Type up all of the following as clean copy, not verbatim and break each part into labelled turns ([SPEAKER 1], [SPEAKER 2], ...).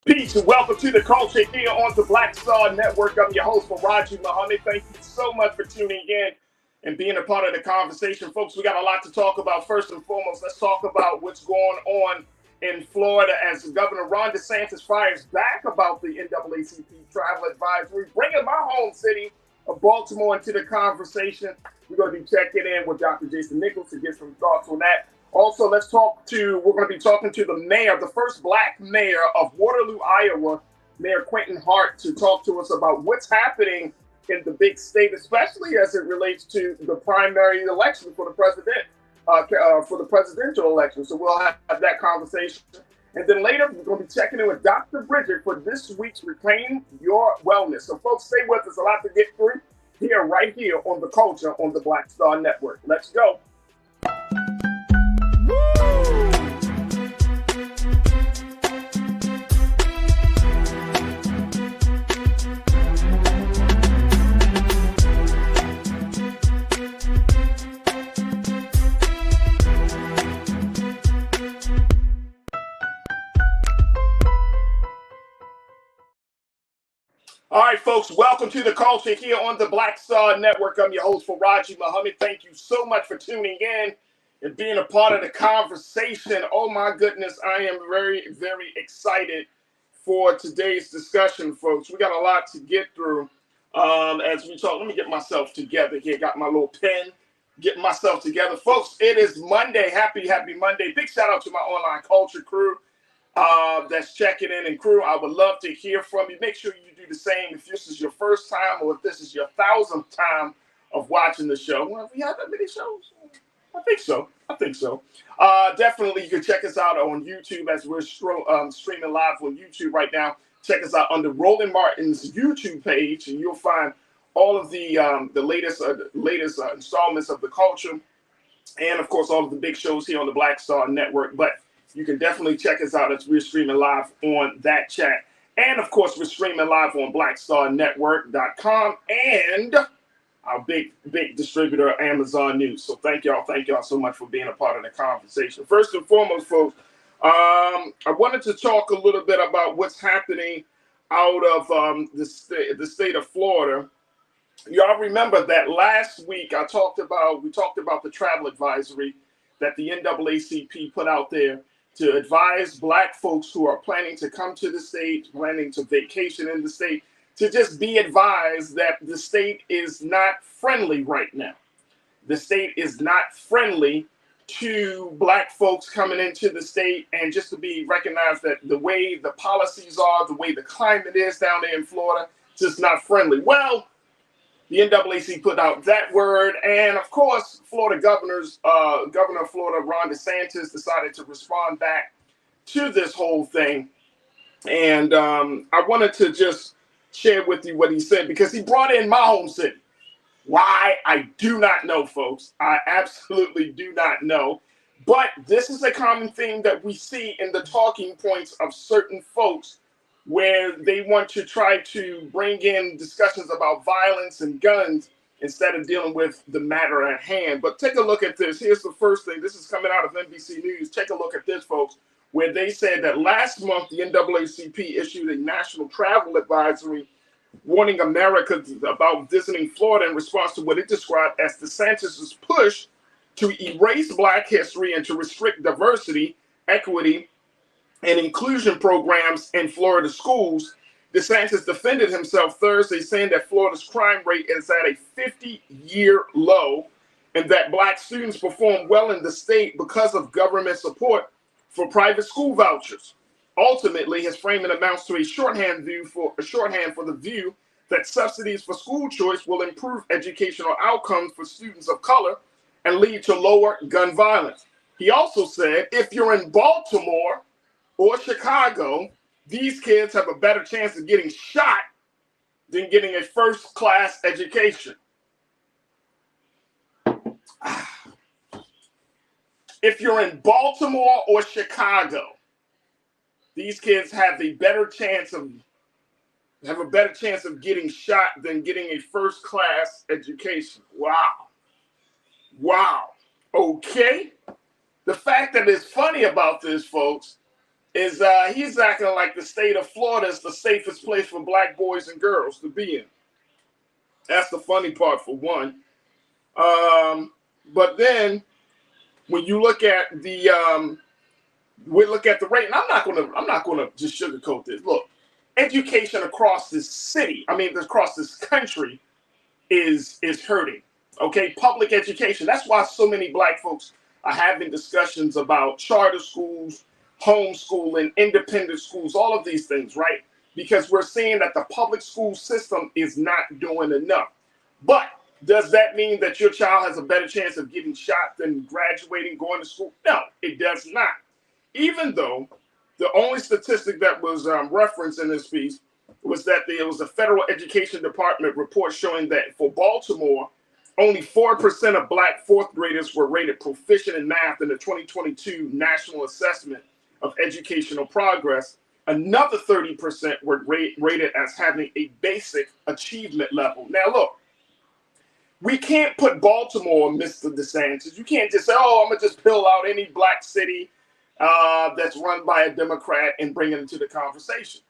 [SPEAKER 1] Peace and welcome to the culture here on the Black Star Network. I'm your host, Farajii. Thank you so much for tuning in and being a part of the conversation. Folks, we got a lot to talk about. First and foremost, let's talk about what's going on in Florida as Governor Ron DeSantis fires back about the NAACP travel advisory, bringing my home city of Baltimore into the conversation. We're going to be checking in with Dr. Nichols to get some thoughts on that. Also, we're going to be talking to the mayor, the first black mayor of Waterloo, Iowa, Mayor Quinton Hart, to talk to us about what's happening in the big state, especially as it relates to the primary election for the presidential election. So we'll have that conversation. And then later, we're going to be checking in with Dr. Bridget for this week's Reclaim Your Wellness. So folks, stay with us. A lot to get through right here on The Culture on the Black Star Network. Let's go. All right, folks, welcome to the culture here on the Black Star Network. I'm your host, Farajii. Thank you so much for tuning in and being a part of the conversation. Oh, my goodness, I am very, very excited for today's discussion, folks. We got a lot to get through as we talk. Let me get myself together here. Got my little pen, getting myself together. Folks, it is Monday. Happy Monday. Big shout out to my online culture crew that's checking in. And crew, I would love to hear from you. Make sure you do the same if this is your first time or if this is your 1,000th time of watching the show. Well, have we had that many shows? I think so. Definitely, you can check us out on YouTube as we're streaming live on YouTube right now. Check us out on the Roland Martin's YouTube page, and you'll find all of the latest installments of the culture, and of course all of the big shows here on the Black Star Network. But you can definitely check us out as we're streaming live on that chat. And of course, we're streaming live on blackstarnetwork.com and our big distributor, Amazon News. So thank y'all so much for being a part of the conversation. First and foremost, folks, I wanted to talk a little bit about what's happening out of the state of Florida. Y'all remember that last week we talked about the travel advisory that the NAACP put out there to advise black folks who are planning to come to the state, planning to vacation in the state, to just be advised that the state is not friendly right now. The state is not friendly to black folks coming into the state, and just to be recognized that the way the policies are, the way the climate is down there in Florida, just not friendly. Well, the NAACP put out that word, and of course, Governor of Florida, Ron DeSantis, decided to respond back to this whole thing. And I wanted to just share with you what he said, because he brought in my home city. Why? I do not know, folks. I absolutely do not know. But this is a common theme that we see in the talking points of certain folks, where they want to try to bring in discussions about violence and guns instead of dealing with the matter at hand. But take a look at this. Here's the first thing. This is coming out of NBC News. Take a look at this, folks, where they said that last month the NAACP issued a national travel advisory warning Americans about visiting Florida in response to what it described as DeSantis' push to erase Black history and to restrict diversity, equity, and inclusion programs in Florida schools. DeSantis defended himself Thursday, saying that Florida's crime rate is at a 50-year low and that Black students perform well in the state because of government support for private school vouchers. Ultimately, his framing amounts to a shorthand for the view that subsidies for school choice will improve educational outcomes for students of color and lead to lower gun violence. He also said, if you're in Baltimore or Chicago, these kids have a better chance of getting shot than getting a first-class education. If you're in Baltimore or Chicago, these kids have a better chance of getting shot than getting a first-class education. Wow. Okay. The fact that is funny about this, folks, is he's acting like the state of Florida is the safest place for black boys and girls to be in. That's the funny part for one. But then when you look at the rate, and I'm not gonna just sugarcoat this. Look, education across this city, across this country, is hurting. Okay, public education. That's why so many black folks are having discussions about charter schools, homeschooling, independent schools, all of these things, right? Because we're seeing that the public school system is not doing enough. But does that mean that your child has a better chance of getting shot than graduating, going to school? No, it does not. Even though the only statistic that was referenced in this piece was that there was a federal education department report showing that for Baltimore, only 4% of black fourth graders were rated proficient in math in the 2022 National Assessment of Educational Progress. Another 30% were rated as having a basic achievement level. Now, look, we can't put Baltimore, Mr. DeSantis. You can't just say, oh, I'm going to just pill out any black city that's run by a Democrat and bring it into the conversation.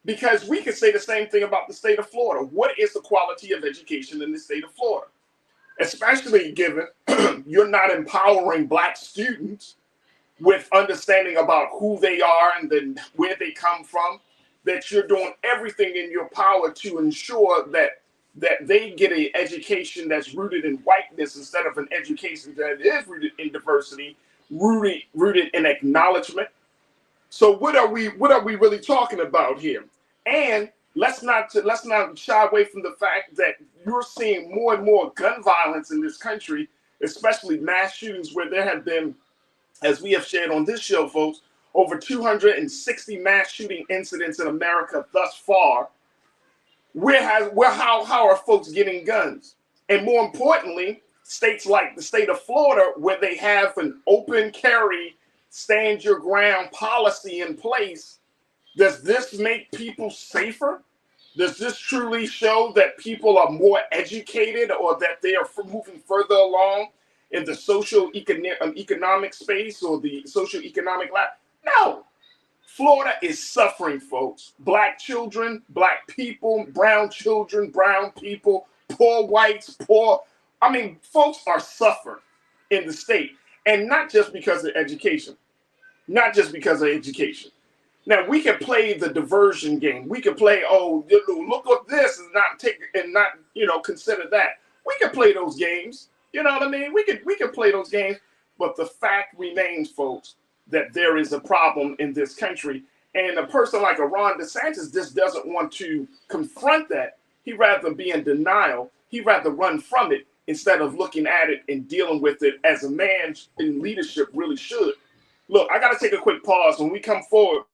[SPEAKER 1] Because we could say the same thing about the state of Florida. What is the quality of education in the state of Florida? Especially given you're not empowering black students with understanding about who they are and then where they come from, that you're doing everything in your power to ensure that they get an education that's rooted in whiteness instead of an education that is rooted in diversity, rooted in acknowledgement. So what are we really talking about here? And let's not shy away from the fact that you're seeing more and more gun violence in this country, especially mass shootings, where there have been, as we have shared on this show, folks, over 260 mass shooting incidents in America thus far. How are folks getting guns? And more importantly, states like the state of Florida, where they have an open carry, stand your ground policy in place, does this make people safer? Does this truly show that people are more educated or that they are moving further along in the social economic space or the social economic life? No. Florida is suffering, folks. Black children, black people, brown children, brown people, poor whites, folks are suffering in the state. And not just because of education. Not just because of education. Now, we can play the diversion game. We can play, oh, look at this and not consider that. We can play those games. You know what I mean? We can play those games. But the fact remains, folks, that there is a problem in this country. And a person like a Ron DeSantis just doesn't want to confront that. He'd rather be in denial. He'd rather run from it instead of looking at it and dealing with it as a man in leadership really should. Look, I got to take a quick pause. When we come forward,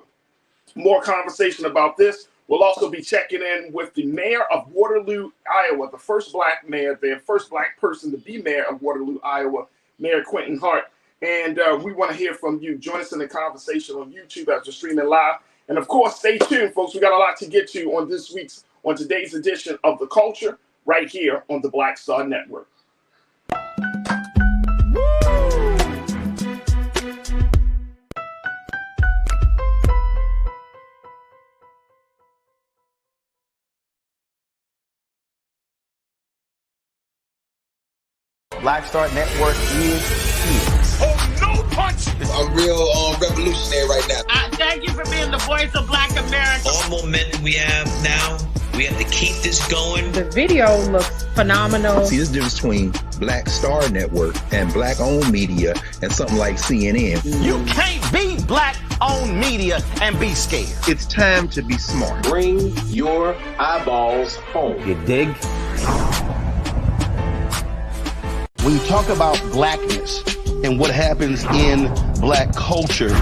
[SPEAKER 1] more conversation about this. We'll also be checking in with the mayor of Waterloo, Iowa, the first black mayor there, first black person to be mayor of Waterloo, Iowa, Mayor Quinton Hart. And we want to hear from you. Join us in the conversation on YouTube as we're streaming live. And of course, stay tuned, folks. We got a lot to get to on today's edition of The Culture right here on the Black Star Network.
[SPEAKER 2] Black Star Network is here.
[SPEAKER 3] Oh, no punch!
[SPEAKER 4] I'm real revolutionary right now.
[SPEAKER 5] Thank you for being the voice of Black America.
[SPEAKER 6] All momentum we have now, we have to keep this going.
[SPEAKER 7] The video looks phenomenal.
[SPEAKER 8] See, this difference between Black Star Network and black-owned media and something like CNN.
[SPEAKER 2] You can't be black-owned media and be scared.
[SPEAKER 8] It's time to be smart.
[SPEAKER 9] Bring your eyeballs home.
[SPEAKER 2] You dig? When you talk about blackness and what happens in black culture,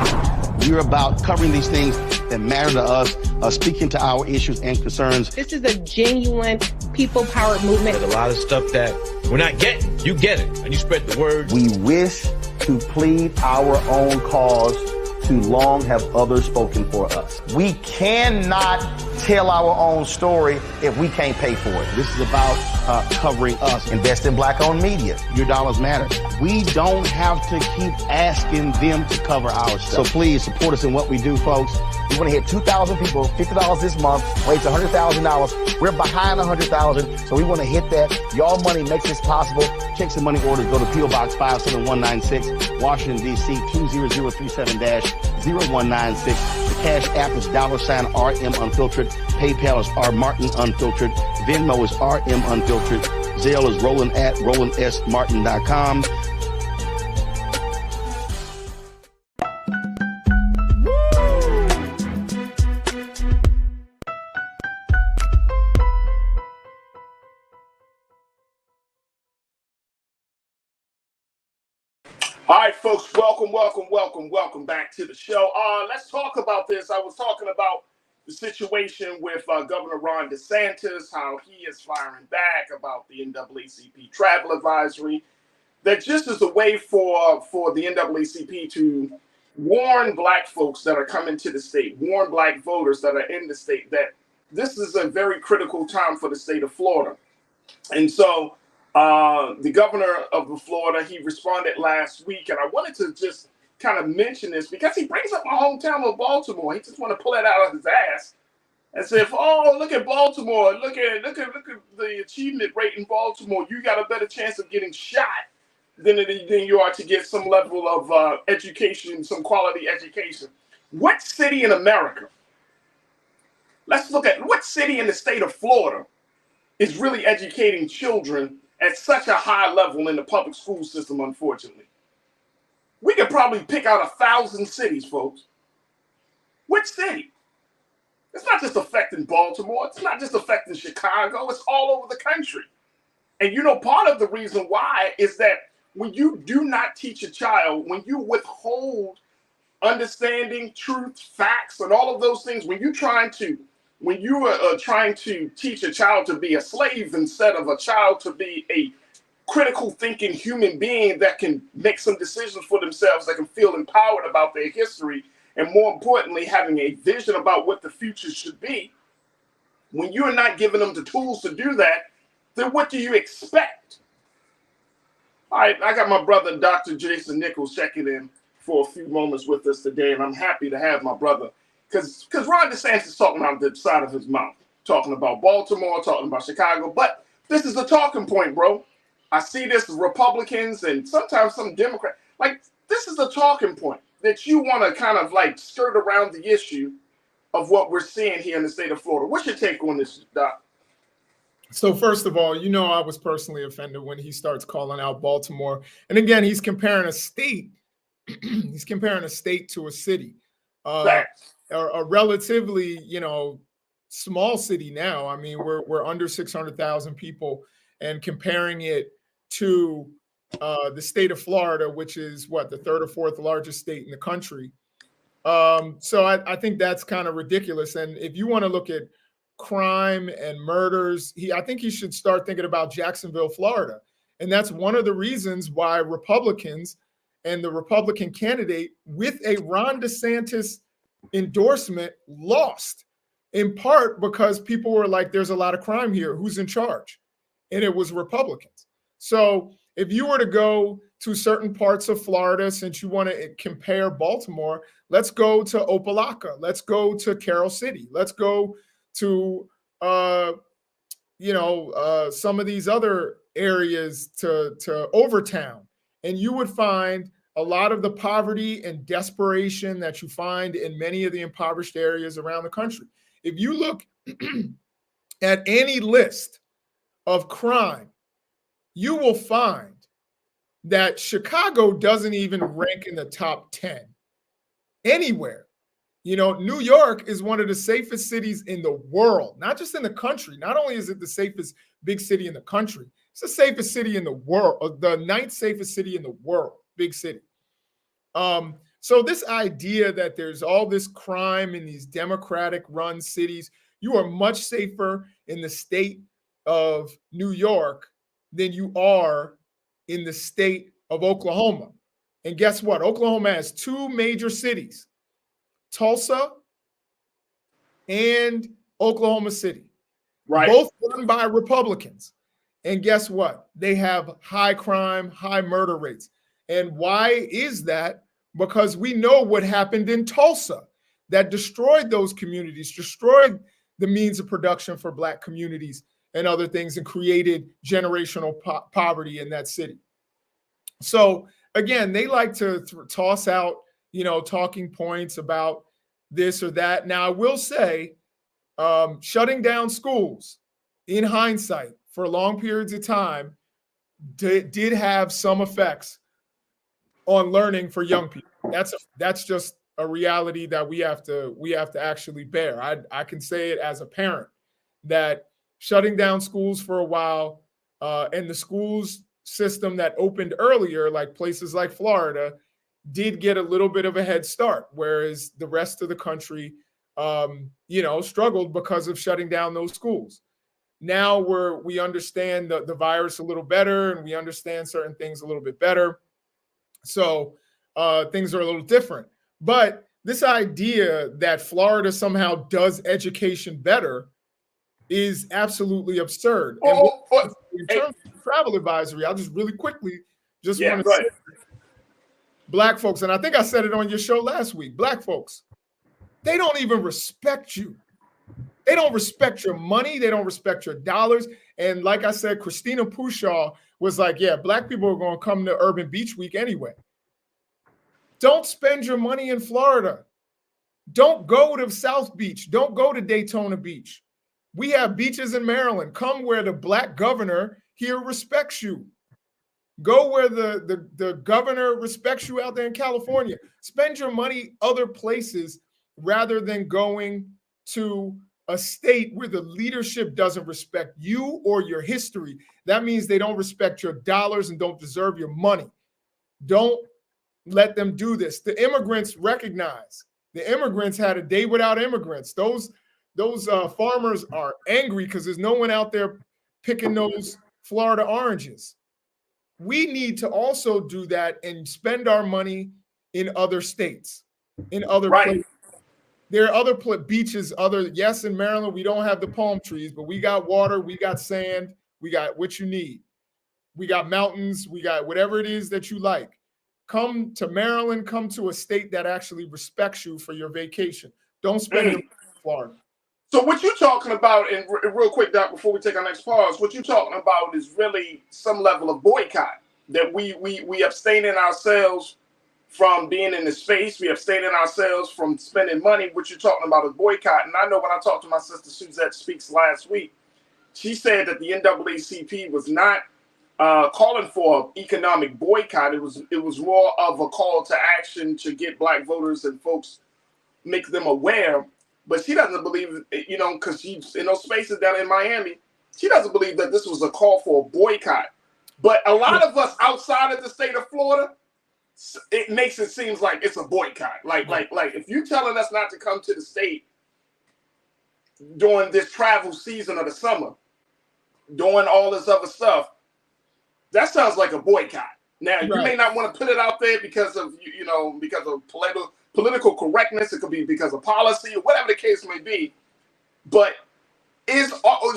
[SPEAKER 2] you're about covering these things that matter to us, speaking to our issues and concerns.
[SPEAKER 7] This is a genuine people-powered movement.
[SPEAKER 3] There's a lot of stuff that we're not getting. You get it, and you spread the word.
[SPEAKER 2] We wish to plead our own cause Too long have others spoken for us. We cannot tell our own story if we can't pay for it. This is about covering us. Invest in black-owned media. Your dollars matter. We don't have to keep asking them to cover our stuff. So please support us in what we do, folks. We want to hit 2,000 people, $50 this month, raise $100,000. We're behind 100,000, so we want to hit that. Y'all money makes this possible. Checks and money orders go to P.O. Box 57196, Washington, D.C. 20037-0196. The Cash App is $RM Unfiltered. PayPal is R Martin Unfiltered. Venmo is RM Unfiltered. Zelle is Roland at RolandSMartin.com.
[SPEAKER 1] All right, folks, welcome back to the show. Let's talk about this. I was talking about the situation with Governor Ron DeSantis, how he is firing back about the NAACP travel advisory. That just is a way for the NAACP to warn black folks that are coming to the state, warn black voters that are in the state that this is a very critical time for the state of Florida. And so the governor of Florida, he responded last week, and I wanted to just kind of mention this because he brings up my hometown of Baltimore. He just want to pull it out of his ass and say, "Oh, look at Baltimore! Look at the achievement rate in Baltimore. You got a better chance of getting shot than you are to get some level of education, some quality education." What city in America? Let's look at what city in the state of Florida is really educating children at such a high level in the public school system, unfortunately. We could probably pick out 1,000 cities, folks. Which city? It's not just affecting Baltimore. It's not just affecting Chicago. It's all over the country. And you know, part of the reason why is that when you do not teach a child, when you withhold understanding, truth, facts, and all of those things, when you are trying to teach a child to be a slave instead of a child to be a critical thinking human being that can make some decisions for themselves, that can feel empowered about their history, and more importantly, having a vision about what the future should be, when you are not giving them the tools to do that, then what do you expect? All right, I got my brother, Dr. Jason Nichols, checking in for a few moments with us today, and I'm happy to have my brother. Because Ron DeSantis is talking out the side of his mouth, talking about Baltimore, talking about Chicago. But this is the talking point, bro. I see this with Republicans and sometimes some Democrats. Like, this is the talking point that you want to kind of like skirt around the issue of what we're seeing here in the state of Florida. What's your take on this, Doc?
[SPEAKER 10] So first of all, you know, I was personally offended when he starts calling out Baltimore. And again, he's comparing a state. He's comparing a state to a city. A relatively, you know, small city now. I mean, we're under 600,000 people, and comparing it to the state of Florida, which is what, the third or fourth largest state in the country. So I think that's kind of ridiculous. And if you want to look at crime and murders, I think he should start thinking about Jacksonville, Florida. And that's one of the reasons why Republicans and the Republican candidate with a Ron DeSantis endorsement lost, in part because people were like, there's a lot of crime here. Who's in charge? And it was Republicans. So if you were to go to certain parts of Florida, since you want to compare Baltimore, let's go to Opelika. Let's go to Carroll City. Let's go to, some of these other areas to Overtown. And you would find a lot of the poverty and desperation that you find in many of the impoverished areas around the country. If you look at any list of crime, you will find that Chicago doesn't even rank in the top 10 anywhere. You know, New York is one of the safest cities in the world, not just in the country. Not only is it the safest big city in the country, it's the safest city in the world, the 9th safest city in the world, big city. So this idea that there's all this crime in these Democratic-run cities, you are much safer in the state of New York than you are in the state of Oklahoma. And guess what? Oklahoma has 2 major cities, Tulsa and Oklahoma City,
[SPEAKER 1] Right.
[SPEAKER 10] both run by Republicans. And guess what? They have high crime, high murder rates. And why is that? Because we know what happened in Tulsa that destroyed those communities, destroyed the means of production for Black communities and other things, and created generational poverty in that city. So again, they like to toss out, talking points about this or that. Now, I will say, shutting down schools, in hindsight, for long periods of time, did have some effects on learning for young people. That's just a reality that we have to actually bear. I can say it as a parent that shutting down schools for a while, and the schools system that opened earlier, like places like Florida, did get a little bit of a head start, whereas the rest of the country, struggled because of shutting down those schools. Now we understand the virus a little better, and we understand certain things a little bit better. So things are a little different. But this idea that Florida somehow does education better is absolutely absurd. In terms of travel advisory, I'll just really quickly want to say, Black folks, and I think I said it on your show last week, Black folks, they don't even respect you. They don't respect your money. They don't respect your dollars. And like I said, Christina Pushaw was like, yeah, Black people are going to come to Urban Beach Week anyway. Don't spend your money in Florida. Don't go to South Beach. Don't go to Daytona Beach. We have beaches in Maryland. Come where the Black governor here respects you. Go where the governor respects you out there in California. Spend your money other places rather than going to a state where the leadership doesn't respect you or your history. That means they don't respect your dollars and don't deserve your money. Don't let them do this. The immigrants recognize. The immigrants had a day without immigrants. Those farmers are angry because there's no one out there picking those Florida oranges. We need to also do that and spend our money in other states, in other places. There are other beaches, yes, in Maryland, we don't have the palm trees, but we got water, we got sand, we got what you need. We got mountains, we got whatever it is that you like. Come to Maryland, come to a state that actually respects you for your vacation. Don't spend your money in Florida.
[SPEAKER 1] So what you're talking about, and real quick, Doc, before we take our next pause, what you're talking about is really some level of boycott, that we abstaining ourselves from being in the space. We abstaining ourselves from spending money. What you're talking about is boycott. And I know when I talked to my sister Suzette Speaks last week, she said that the NAACP was not calling for economic boycott. It was more of a call to action to get Black voters and folks, make them aware. But she doesn't believe, because she's in those spaces down in Miami, she doesn't believe that this was a call for a boycott. But a lot of us outside of the state of Florida, it makes it seem like it's a boycott. Like if you're telling us not to come to the state during this travel season of the summer, doing all this other stuff, that sounds like a boycott. Now, you may not want to put it out there because of, because of political correctness. It could be because of policy or whatever the case may be. But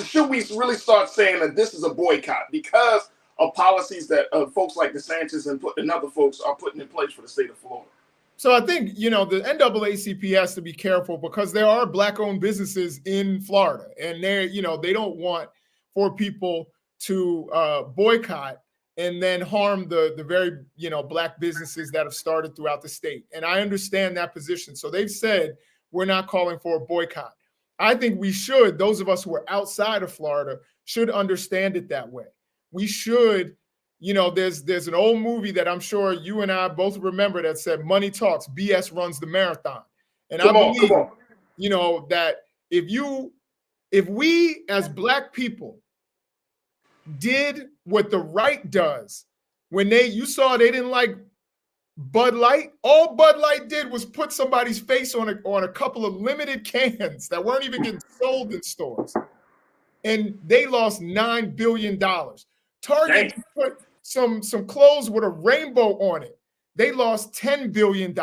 [SPEAKER 1] should we really start saying that this is a boycott because of policies that folks like DeSantis and other folks are putting in place for the state of Florida?
[SPEAKER 10] So I think, the NAACP has to be careful because there are Black-owned businesses in Florida, and they don't want for people to boycott and then harm the very, Black businesses that have started throughout the state. And I understand that position. So they've said, we're not calling for a boycott. I think we should, those of us who are outside of Florida, should understand it that way. We should, there's an old movie that I'm sure you and I both remember that said, money talks, BS runs the marathon. And I believe, that if we as Black people did what the right does, when you saw they didn't like Bud Light, all Bud Light did was put somebody's face on a couple of limited cans that weren't even getting sold in stores. And they lost $9 billion. Target put some clothes with a rainbow on it. They lost $10 billion.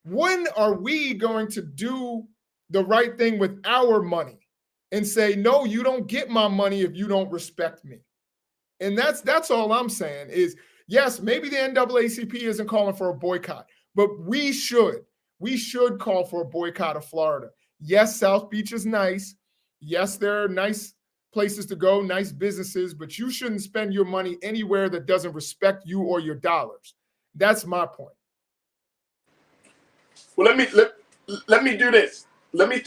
[SPEAKER 10] When are we going to do the right thing with our money and say, no, you don't get my money if you don't respect me? And that's all I'm saying is, yes, maybe the NAACP isn't calling for a boycott, but we should call for a boycott of Florida. Yes, South Beach is nice. Yes, there are nice places to go, nice businesses, but you shouldn't spend your money anywhere that doesn't respect you or your dollars. That's my point.
[SPEAKER 1] Well, let me do this. Let me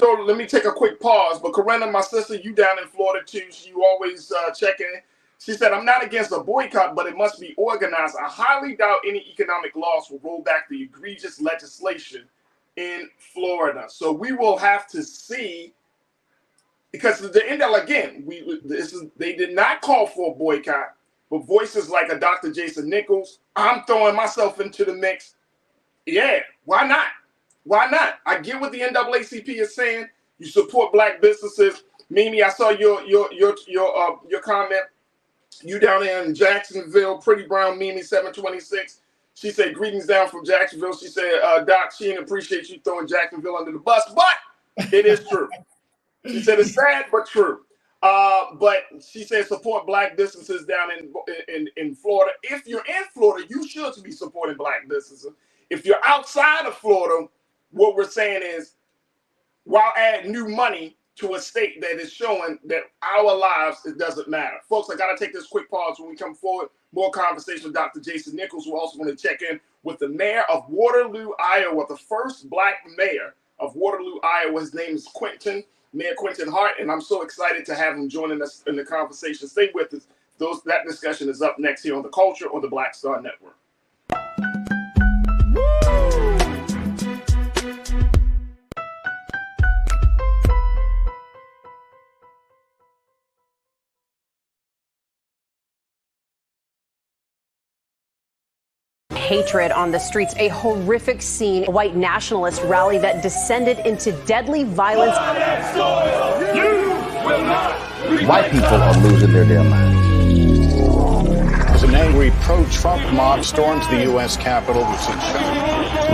[SPEAKER 1] take a quick pause. But Corinna, my sister, you down in Florida too. You always check in. She said, I'm not against a boycott, but it must be organized. I highly doubt any economic loss will roll back the egregious legislation in Florida. So we will have to see, because the end of, again, they did not call for a boycott, but voices like a Dr. Jason Nichols, I'm throwing myself into the mix. Yeah, why not? Why not? I get what the NAACP is saying. You support black businesses. Mimi, I saw your comment. You down there in Jacksonville, Pretty Brown Mimi 726. She said, greetings down from Jacksonville. She said, Doc, she didn't appreciate you throwing Jacksonville under the bus, but it is true. She said it's sad, but true. But she said support black businesses down in Florida. If you're in Florida, you should be supporting black businesses. If you're outside of Florida, what we're saying is, while adding new money to a state that is showing that our lives, it doesn't matter. Folks, I got to take this quick pause. When we come forward, more conversation with Dr. Jason Nichols, who also want to check in with the mayor of Waterloo, Iowa, the first black mayor of Waterloo, Iowa. His name is Mayor Quinton Hart, and I'm so excited to have him joining us in the conversation. Stay with us. That discussion is up next here on The Culture or the Black Star Network.
[SPEAKER 11] Hatred on the streets, a horrific scene, a white nationalist rally that descended into deadly violence.
[SPEAKER 2] White people are losing their damn minds.
[SPEAKER 12] As an angry pro-Trump mob storms the U.S. Capitol,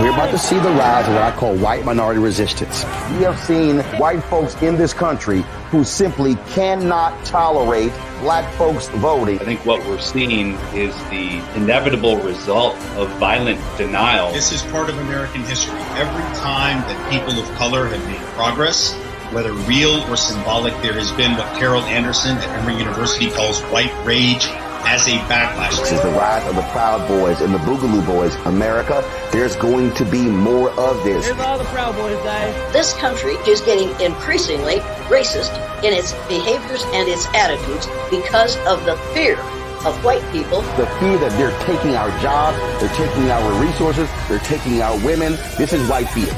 [SPEAKER 2] we're about to see the rise of what I call white minority resistance. We have seen white folks in this country who simply cannot tolerate black folks voting.
[SPEAKER 13] I think what we're seeing is the inevitable result of violent denial.
[SPEAKER 14] This is part of American history. Every time that people of color have made progress, whether real or symbolic, there has been what Carol Anderson at Emory University calls white rage as a backlash.
[SPEAKER 2] This is the rise of the Proud Boys and the Boogaloo Boys. America, there's going to be more of this.
[SPEAKER 15] Here's all the Proud Boys, guys.
[SPEAKER 16] This country is getting increasingly racist in its behaviors and its attitudes because of the fear of white people.
[SPEAKER 2] The fear that they're taking our jobs, they're taking our resources, they're taking our women. This is white fear.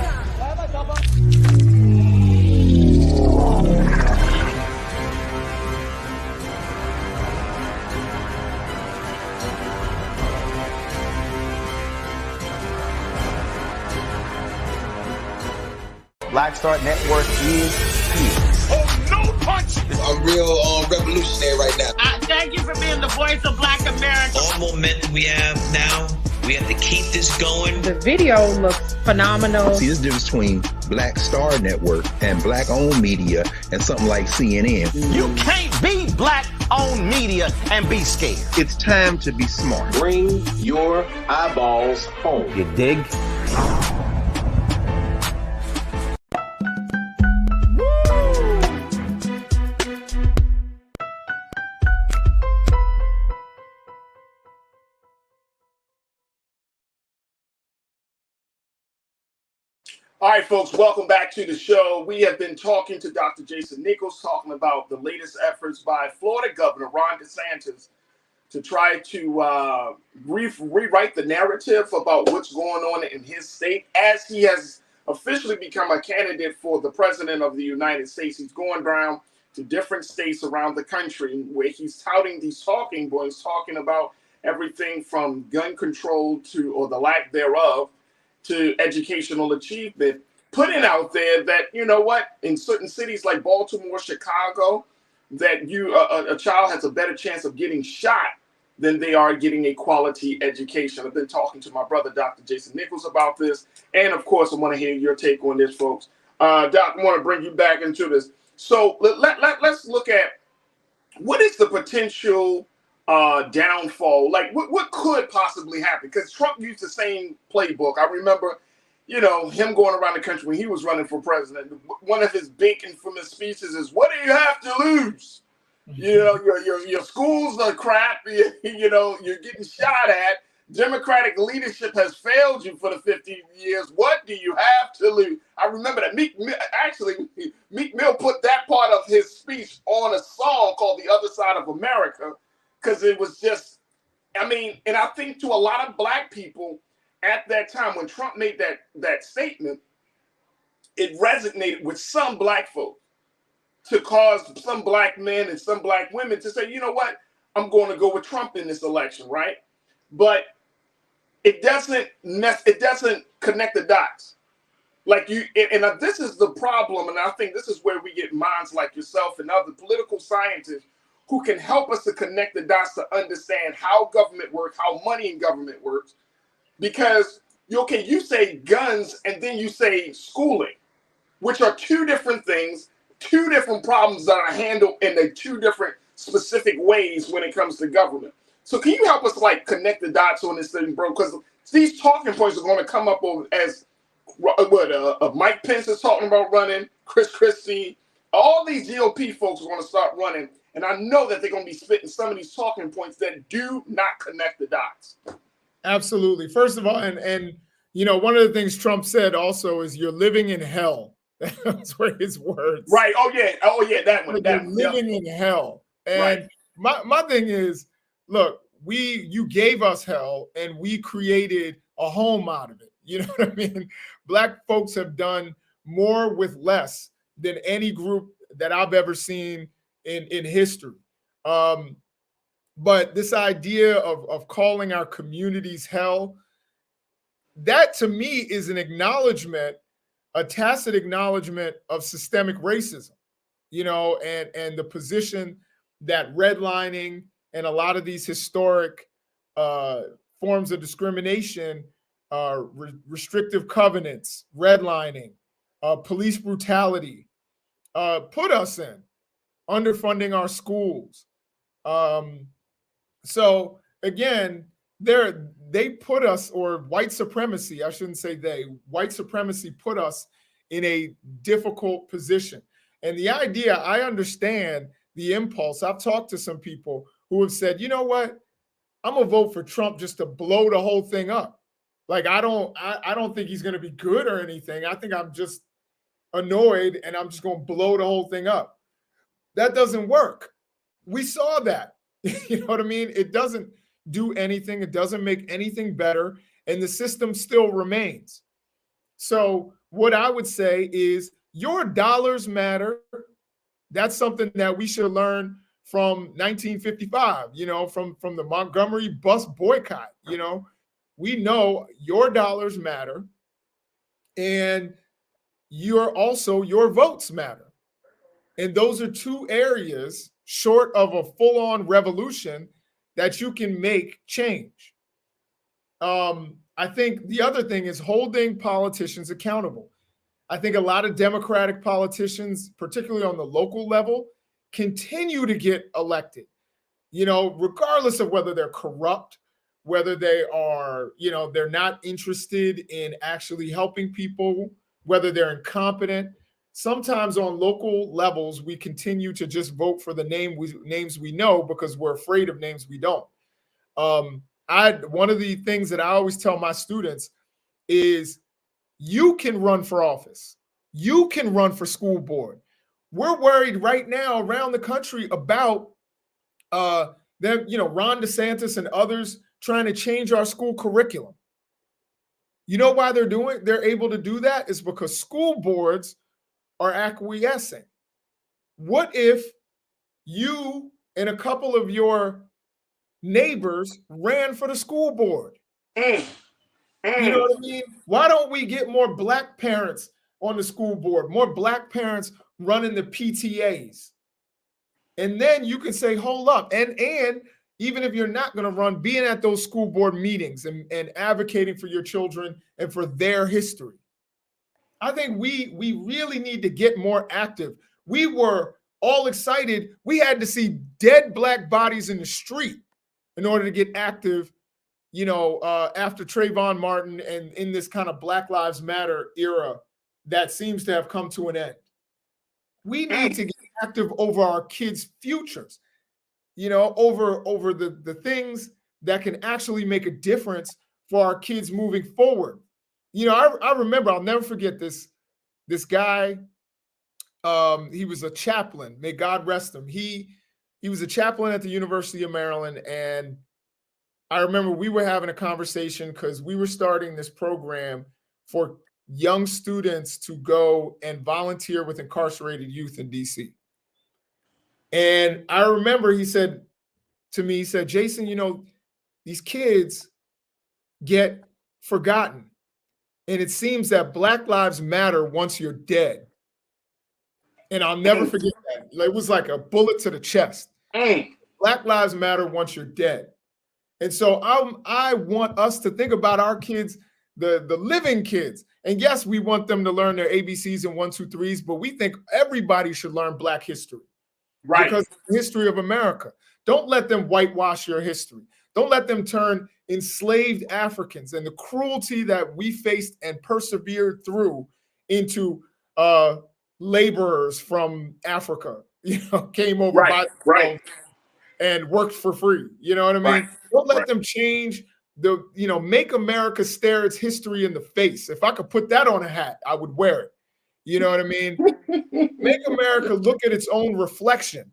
[SPEAKER 2] Black Star Network is here.
[SPEAKER 3] Oh, no punch!
[SPEAKER 4] I'm real revolutionary right now.
[SPEAKER 5] Thank you for being the voice of Black America.
[SPEAKER 6] All momentum we have now, we have to keep this going.
[SPEAKER 7] The video looks phenomenal.
[SPEAKER 8] See, there's a difference between Black Star Network and black-owned media and something like CNN.
[SPEAKER 2] You can't be black-owned media and be scared.
[SPEAKER 8] It's time to be smart.
[SPEAKER 9] Bring your eyeballs home.
[SPEAKER 2] You dig?
[SPEAKER 1] All right, folks, welcome back to the show. We have been talking to Dr. Jason Nichols, talking about the latest efforts by Florida Governor Ron DeSantis to try to rewrite the narrative about what's going on in his state as he has officially become a candidate for the president of the United States. He's going down to different states around the country where he's touting these talking points, talking about everything from gun control to, or the lack thereof, to educational achievement, putting out there that, you know what, in certain cities like Baltimore, Chicago, that a child has a better chance of getting shot than they are getting a quality education. I've been talking to my brother, Dr. Jason Nichols, about this. And of course, I want to hear your take on this, folks. Doc, I want to bring you back into this. So let's look at what is the potential downfall? Like what could possibly happen? Because Trump used the same playbook. I remember, him going around the country when he was running for president. One of his big infamous speeches is, "What do you have to lose? Your schools are crap. You're getting shot at. Democratic leadership has failed you for the 50 years. What do you have to lose?" I remember that Meek Mill put that part of his speech on a song called "The Other Side of America," because it was just, and I think to a lot of black people at that time when Trump made that statement, it resonated with some black folk, to cause some black men and some black women to say, you know what, I'm going to go with Trump in this election, right? But it doesn't connect the dots. And this is the problem, and I think this is where we get minds like yourself and other political scientists who can help us to connect the dots to understand how government works, how money in government works. Because you say guns and then you say schooling, which are two different things, two different problems that are handled in the two different specific ways when it comes to government. So can you help us connect the dots on this thing, bro? Because these talking points are going to come up as Mike Pence is talking about running, Chris Christie, all these GOP folks are going to start running. And I know that they're going to be spitting some of these talking points that do not connect the dots.
[SPEAKER 10] Absolutely. First of all, and one of the things Trump said also is you're living in hell. That's where his words.
[SPEAKER 1] Right. Oh yeah. That one.
[SPEAKER 10] You're living in hell. And my thing is, look, you gave us hell and we created a home out of it. You know what I mean? Black folks have done more with less than any group that I've ever seen in history. But this idea of calling our communities hell, that to me is an acknowledgement, a tacit acknowledgement of systemic racism, and the position that redlining and a lot of these historic forms of discrimination, restrictive covenants, redlining, police brutality, put us in, underfunding our schools. So again, they put us, or white supremacy, I shouldn't say they, white supremacy put us in a difficult position. And the idea, I understand the impulse. I've talked to some people who have said, you know what, I'm gonna vote for Trump just to blow the whole thing up. I don't think he's gonna be good or anything. I think I'm just annoyed and I'm just gonna blow the whole thing up. That doesn't work. We saw that. You know what I mean? It doesn't do anything. It doesn't make anything better. And the system still remains. So what I would say is your dollars matter. That's something that we should learn from 1955, from the Montgomery bus boycott. We know your dollars matter and your votes matter. And those are two areas short of a full-on revolution that you can make change. I think the other thing is holding politicians accountable. I think a lot of Democratic politicians, particularly on the local level, continue to get elected, regardless of whether they're corrupt, whether they are, they're not interested in actually helping people, whether they're incompetent. Sometimes on local levels, we continue to just vote for the names we know because we're afraid of names we don't. One of the things that I always tell my students is you can run for office. You can run for school board. We're worried right now around the country about Ron DeSantis and others trying to change our school curriculum. You know why they're able to do that? It's because school boards are acquiescing. What if you and a couple of your neighbors ran for the school board? You know what I mean? Why don't we get more Black parents on the school board, more Black parents running the PTAs? And then you can say, hold up. And even if you're not going to run, being at those school board meetings and advocating for your children and for their history. I think we really need to get more active. We were all excited. We had to see dead Black bodies in the street in order to get active, after Trayvon Martin and in this kind of Black Lives Matter era that seems to have come to an end. We need to get active over our kids' futures, over the things that can actually make a difference for our kids moving forward. I remember, I'll never forget this guy. He was a chaplain. May God rest him. He was a chaplain at the University of Maryland. And I remember we were having a conversation because we were starting this program for young students to go and volunteer with incarcerated youth in DC. And I remember he said to me, Jason, these kids get forgotten. And it seems that Black Lives Matter once you're dead. And I'll never forget that. It was like a bullet to the chest. Black Lives Matter once you're dead. And so I want us to think about our kids, the living kids. And yes, we want them to learn their ABCs and 1, 2, 3s, but we think everybody should learn Black history. Right. Because of the history of America. Don't let them whitewash your history. Don't let them turn enslaved Africans and the cruelty that we faced and persevered through into laborers from Africa, came over and worked for free. You know what I mean? Don't let them change make America stare its history in the face. If I could put that on a hat, I would wear it. You know what I mean? Make America look at its own reflection.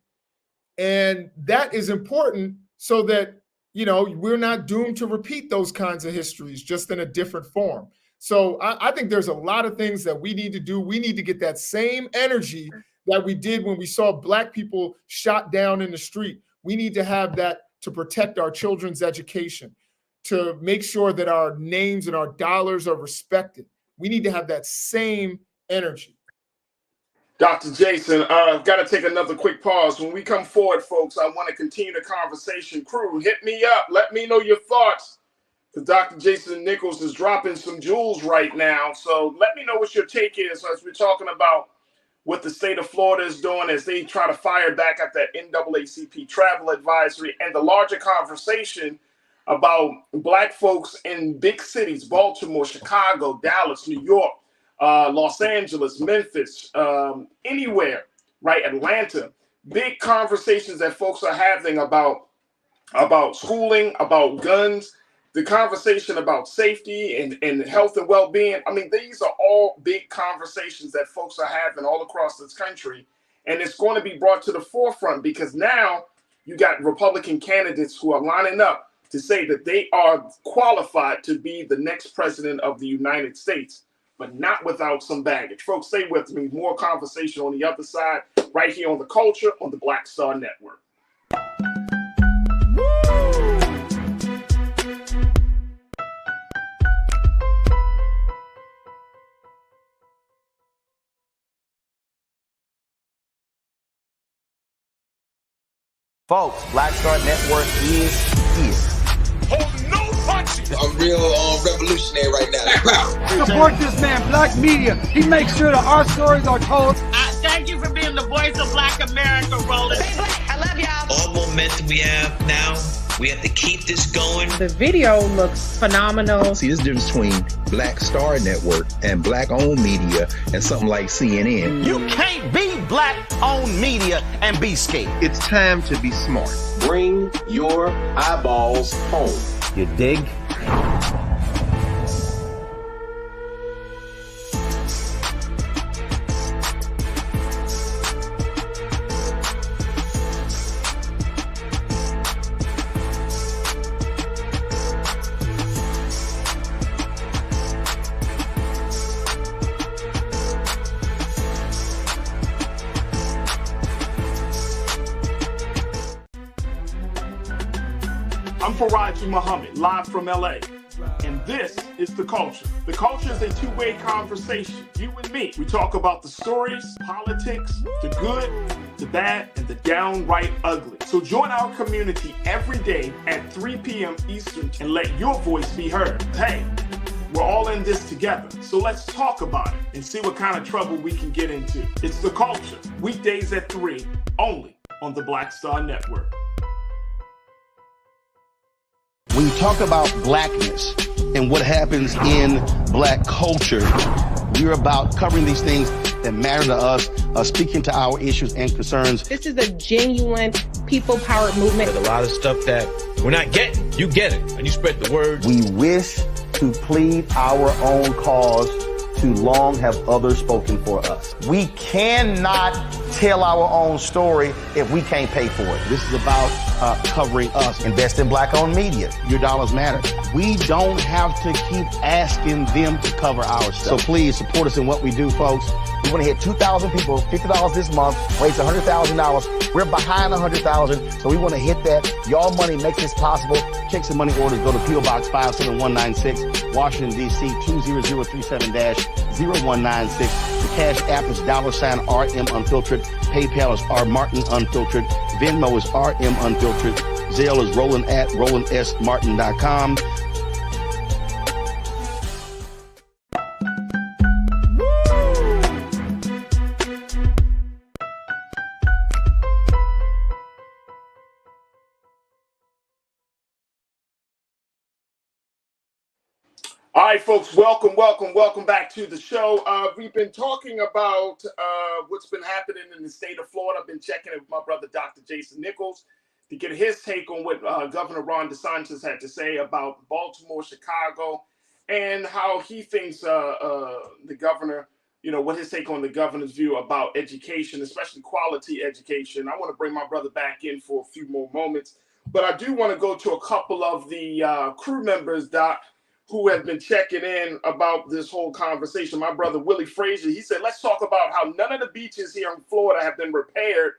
[SPEAKER 10] And that is important so that, we're not doomed to repeat those kinds of histories, just in a different form. So I think there's a lot of things that we need to do. We need to get that same energy that we did when we saw Black people shot down in the street. We need to have that to protect our children's education, to make sure that our names and our dollars are respected. We need to have that same energy.
[SPEAKER 1] Dr. Jason, I've got to take another quick pause. When we come forward, folks, I want to continue the conversation. Crew, hit me up. Let me know your thoughts. Because Dr. Jason Nichols is dropping some jewels right now. So let me know what your take is as we're talking about what the state of Florida is doing as they try to fire back at that NAACP travel advisory and the larger conversation about Black folks in big cities, Baltimore, Chicago, Dallas, New York, Los Angeles, Memphis, anywhere, right? Atlanta, big conversations that folks are having about schooling, about guns, the conversation about safety and health and well-being. I mean, these are all big conversations that folks are having all across this country. And it's going to be brought to the forefront because now you got Republican candidates who are lining up to say that they are qualified to be the next president of the United States, but not without some baggage. Folks, stay with me. More conversation on the other side, right here on The Culture on the Black Star Network.
[SPEAKER 17] Folks, Black Star Network is here.
[SPEAKER 3] Hold no punches.
[SPEAKER 4] I'm real revolutionary right now.
[SPEAKER 15] Support this man, Black Media. He makes sure that our stories are told.
[SPEAKER 5] Thank you for being the voice of Black America, Roland.
[SPEAKER 11] I love y'all.
[SPEAKER 6] All momentum we have now, we have to keep this going.
[SPEAKER 7] The video looks phenomenal.
[SPEAKER 8] See, this difference between Black Star Network and Black-owned media and something like CNN.
[SPEAKER 17] You can't be Black-owned media and be scared.
[SPEAKER 12] It's time to be smart.
[SPEAKER 9] Bring your eyeballs home.
[SPEAKER 17] You dig?
[SPEAKER 1] I'm Farajii Muhammad, live from LA. And this is The Culture. The Culture is a two-way conversation. You and me. We talk about the stories, politics, the good, the bad, and the downright ugly. So join our community every day at 3 p.m. Eastern and let your voice be heard. Hey, we're all in this together, so let's talk about it and see what kind of trouble we can get into. It's The Culture, weekdays at 3, only on the Black Star Network.
[SPEAKER 2] When you talk about blackness and what happens in black culture, we're about covering these things that matter to us, speaking to our issues and concerns.
[SPEAKER 7] This is a genuine people-powered movement.
[SPEAKER 18] There's a lot of stuff that we're not getting. You get it, and you spread the word.
[SPEAKER 17] We wish to plead our own cause. Too long have others spoken for us. We cannot tell our own story if we can't pay for it.
[SPEAKER 2] This is about covering us.
[SPEAKER 17] Invest in black-owned media.
[SPEAKER 2] Your dollars matter. We don't have to keep asking them to cover our stuff. So please support us in what we do, folks.
[SPEAKER 17] We want to hit 2,000 people, $50 this month, raise $100,000. We're behind 100,000, so we want to hit that. Y'all money makes this possible.
[SPEAKER 2] Checks and money orders go to P.O. Box 57196, Washington, D.C. 20037-0196. The Cash App is $RM Unfiltered. PayPal is R Martin Unfiltered. Venmo is RM Unfiltered. Zelle is Roland@RolandSMartin.com.
[SPEAKER 1] All right, folks, welcome back to the show. We've been talking about what's been happening in the state of Florida. I've been checking it with my brother, Dr. Jason Nichols, to get his take on what Governor Ron DeSantis had to say about Baltimore, Chicago, and how he thinks the governor, what his take on the governor's view about education, especially quality education. I want to bring my brother back in for a few more moments, but I do want to go to a couple of the crew members, Doc, who have been checking in about this whole conversation. My brother, Willie Frazier, he said, let's talk about how none of the beaches here in Florida have been repaired,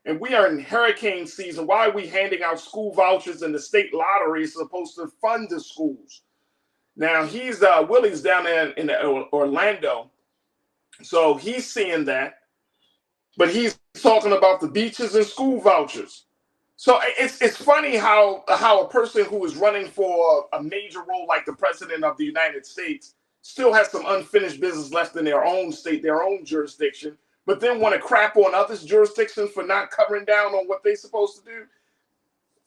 [SPEAKER 1] and we are in hurricane season. Why are we handing out school vouchers and the state lottery is supposed to fund the schools? Now, Willie's down there in Orlando, so he's seeing that, but he's talking about the beaches and school vouchers. So it's funny how a person who is running for a major role like the president of the United States still has some unfinished business left in their own state, their own jurisdiction, but then want to crap on others' jurisdictions for not covering down on what they're supposed to do.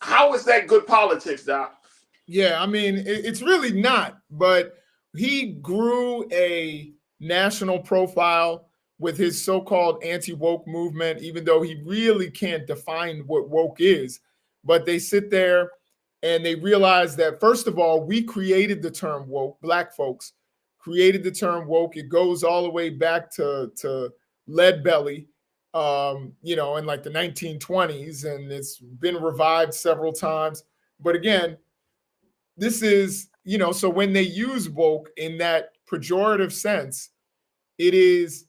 [SPEAKER 1] How is that good politics, Doc?
[SPEAKER 10] Yeah, I mean, it's really not, but he grew a national profile with his so-called anti-woke movement, even though he really can't define what woke is. But they sit there and they realize that, first of all, we created the term woke. Black folks created the term woke. It goes all the way back to Lead Belly, in like the 1920s, and it's been revived several times. But again, this is, so when they use woke in that pejorative sense, it is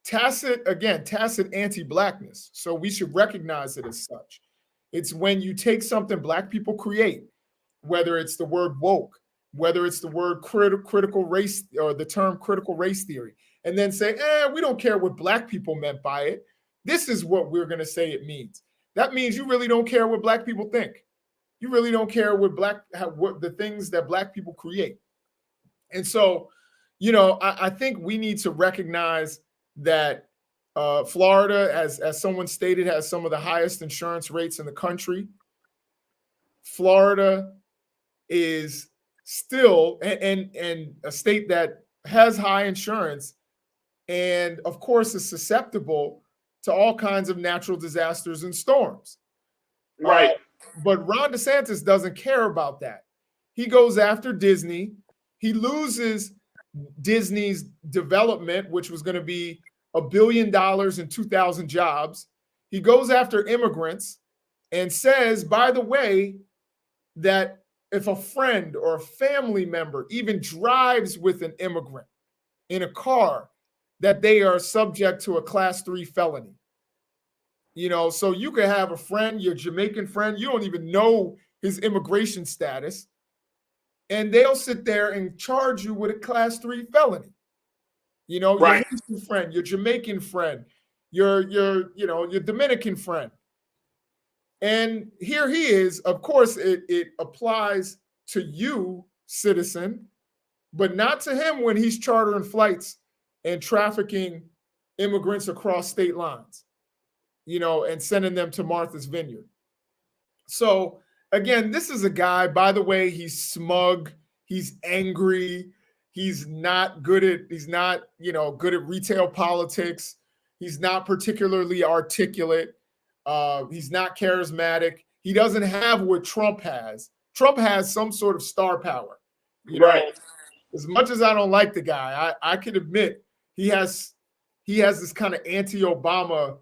[SPEAKER 10] tacit anti-blackness. So we should recognize it as such. It's when you take something Black people create, whether it's the word woke, whether it's the word critical race or the term critical race theory, and then say, we don't care what Black people meant by it. This is what we're going to say it means. That means you really don't care what Black people think. You really don't care what the things that Black people create. And so, I think we need to recognize that Florida, as someone stated, has some of the highest insurance rates in the country. Florida is still and a state that has high insurance and, of course, is susceptible to all kinds of natural disasters and storms.
[SPEAKER 1] Right.
[SPEAKER 10] But Ron DeSantis doesn't care about that. He goes after Disney. He loses Disney's development, which was going to be $1 billion and 2,000 jobs. He goes after immigrants and says, by the way, that if a friend or a family member even drives with an immigrant in a car, that they are subject to a Class 3 felony. So you could have a friend, your Jamaican friend, you don't even know his immigration status, and they'll sit there and charge you with a Class 3 felony. Your Haitian friend, your Jamaican friend, your Dominican friend. And here he is. Of course, it applies to you, citizen, but not to him when he's chartering flights and trafficking immigrants across state lines, and sending them to Martha's Vineyard. So again, this is a guy, by the way, he's smug, he's angry, he's not good at retail politics, he's not particularly articulate, he's not charismatic, he doesn't have what Trump has. Trump has some sort of star power.
[SPEAKER 1] Right.
[SPEAKER 10] As much as I don't like the guy, I can admit he has this kind of anti-Obama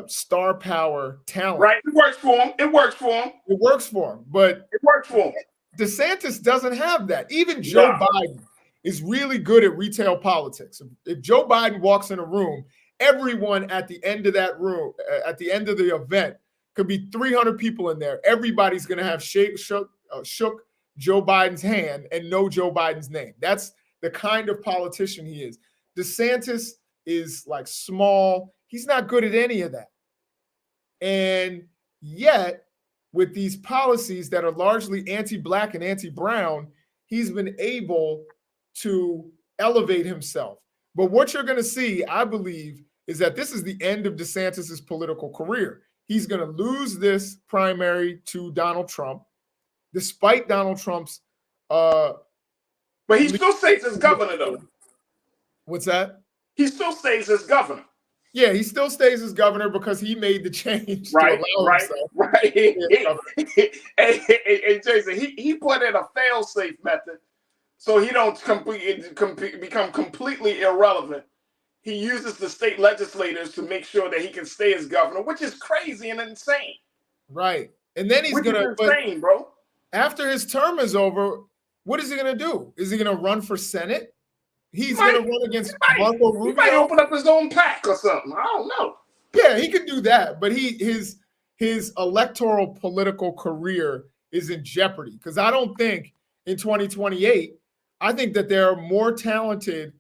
[SPEAKER 10] star power talent.
[SPEAKER 1] Right. It works for him. It works for him.
[SPEAKER 10] It works for him. But
[SPEAKER 1] it works for him.
[SPEAKER 10] DeSantis doesn't have that. Even Joe Biden is really good at retail politics. If Joe Biden walks in a room, everyone at the end of that room, at the end of the event, could be 300 people in there. Everybody's going to have shook Joe Biden's hand and know Joe Biden's name. That's the kind of politician he is. DeSantis is like small. He's not good at any of that. And yet, with these policies that are largely anti-Black and anti-brown, he's been able to elevate himself. But what you're going to see, I believe, is that this is the end of DeSantis's political career. He's going to lose this primary to Donald Trump, despite Donald Trump's.
[SPEAKER 1] But he still stays as governor, though.
[SPEAKER 10] What's that?
[SPEAKER 1] He still stays as governor.
[SPEAKER 10] Yeah, he still stays as governor because he made the change.
[SPEAKER 1] Right. Hey, Jason, he put in a fail-safe method so he don't become completely irrelevant. He uses the state legislators to make sure that he can stay as governor, which is crazy and insane.
[SPEAKER 10] Right. And then he's going to...
[SPEAKER 1] insane, bro.
[SPEAKER 10] After his term is over, what is he going to do? Is he going to run for Senate? He's going to run against Marco Rubio.
[SPEAKER 1] He might open up his own PAC or something. I don't know.
[SPEAKER 10] Yeah, he could do that, but his electoral political career is in jeopardy because I don't think in 2028, I think that there are more talented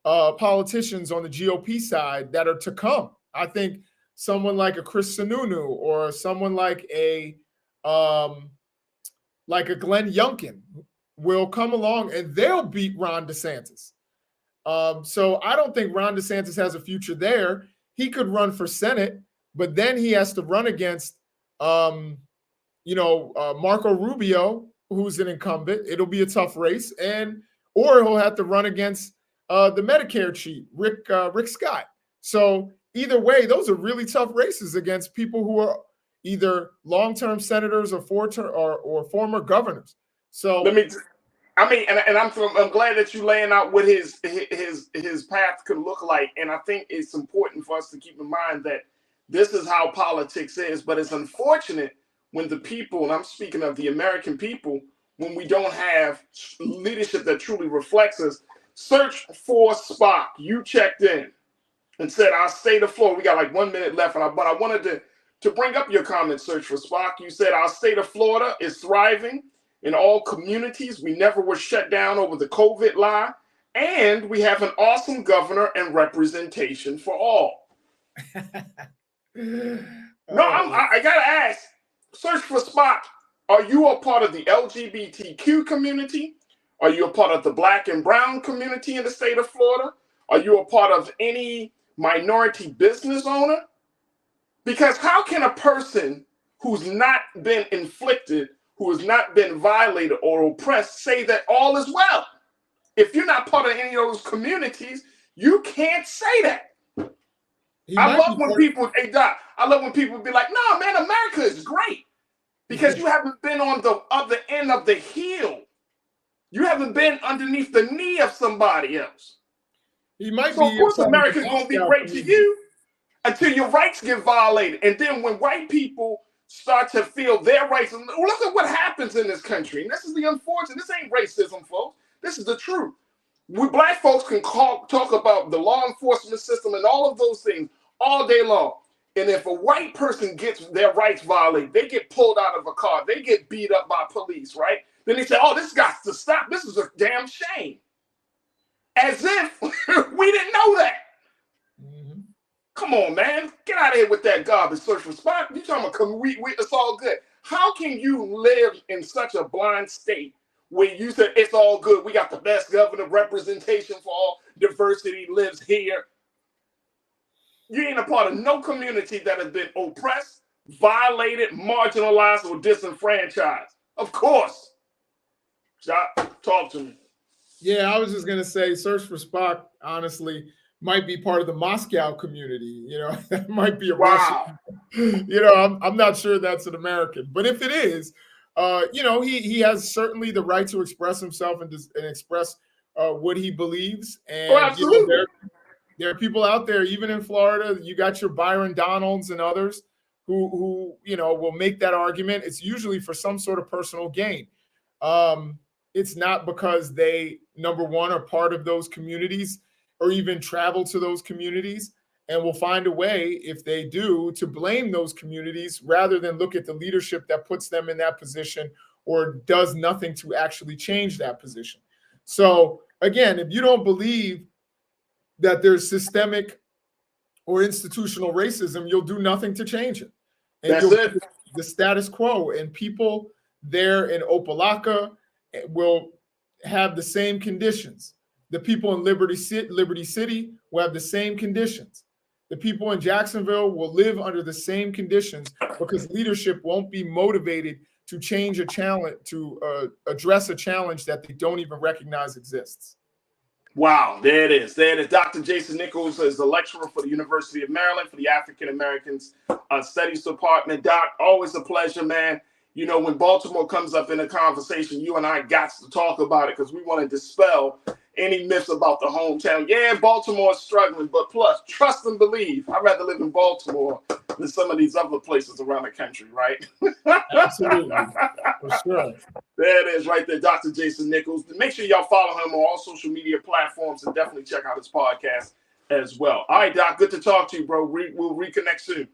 [SPEAKER 10] politicians on the GOP side that are to come. I think someone like a Chris Sununu or someone like a Glenn Youngkin will come along and they'll beat Ron DeSantis. So I don't think Ron DeSantis has a future there. He could run for Senate, but then he has to run against, Marco Rubio, who's an incumbent. It'll be a tough race, or he'll have to run against the Medicare chief, Rick Scott. So either way, those are really tough races against people who are either long-term senators or former governors. So
[SPEAKER 1] I'm glad that you're laying out what his path could look like, and I think it's important for us to keep in mind that this is how politics is. But it's unfortunate when the people, and I'm speaking of the American people, when we don't have leadership that truly reflects us. Search for Spock. You checked in and said, "I'll stay the floor." We got like 1 minute left, but I wanted to bring up your comment. Search for Spock. You said our state of Florida is thriving in all communities. We never were shut down over the COVID lie. And we have an awesome governor and representation for all. I got to ask, search for Spock. Are you a part of the LGBTQ community? Are you a part of the Black and brown community in the state of Florida? Are you a part of any minority business owner? Because how can a person who's not been inflicted, who has not been violated or oppressed, say that all is well? If you're not part of any of those communities, you can't say that. I love when people be like, "No, man, America is great," because you haven't been on the other end of the heel. You haven't been underneath the knee of somebody else. Of course, America's going to be great to you until your rights get violated, and then when white people start to feel their rights. Look at what happens in this country. And this is the unfortunate. This ain't racism, folks. This is the truth. We black folks can talk about the law enforcement system and all of those things all day long. And if a white person gets their rights violated, they get pulled out of a car, they get beat up by police, right? Then they say, "Oh, this got to stop. This is a damn shame." As if we didn't know that. Come on, man. Get out of here with that garbage. Search response. You talking about it's all good. How can you live in such a blind state where you say it's all good? We got the best governor, representation for all diversity lives here. You ain't a part of no community that has been oppressed, violated, marginalized, or disenfranchised. Of course. Talk to me.
[SPEAKER 10] Yeah, I was just going to say Search for Spock, honestly, might be part of the Moscow community. You know, that might be a Russian. You know, I'm not sure that's an American. But if it is, you know, he has certainly the right to express himself and express what he believes. And
[SPEAKER 1] absolutely.
[SPEAKER 10] You know, there are people out there, even in Florida, you got your Byron Donalds and others who you know, will make that argument. It's usually for some sort of personal gain. It's not because they, number one, are part of those communities or even travel to those communities, and will find a way, if they do, to blame those communities rather than look at the leadership that puts them in that position or does nothing to actually change that position. So again, if you don't believe that there's systemic or institutional racism, you'll do nothing to change it. And
[SPEAKER 1] that's it.
[SPEAKER 10] The status quo, and people there in Opelika will have the same conditions. The people in Liberty City will have the same conditions. The people in Jacksonville will live under the same conditions because leadership won't be motivated to change a challenge, to address a challenge that they don't even recognize exists.
[SPEAKER 1] Wow, there it is. There it is. Dr. Jason Nichols is a lecturer for the University of Maryland for the African Americans Studies Department. Doc, always a pleasure, man. You know, when Baltimore comes up in a conversation, you and I got to talk about it because we want to dispel any myths about the hometown. Yeah, Baltimore is struggling, but plus, trust and believe. I'd rather live in Baltimore than some of these other places around the country, right?
[SPEAKER 10] Absolutely, for sure.
[SPEAKER 1] There it is right there, Dr. Jason Nichols. Make sure y'all follow him on all social media platforms and definitely check out his podcast as well. All right, Doc, good to talk to you, bro. We'll reconnect soon.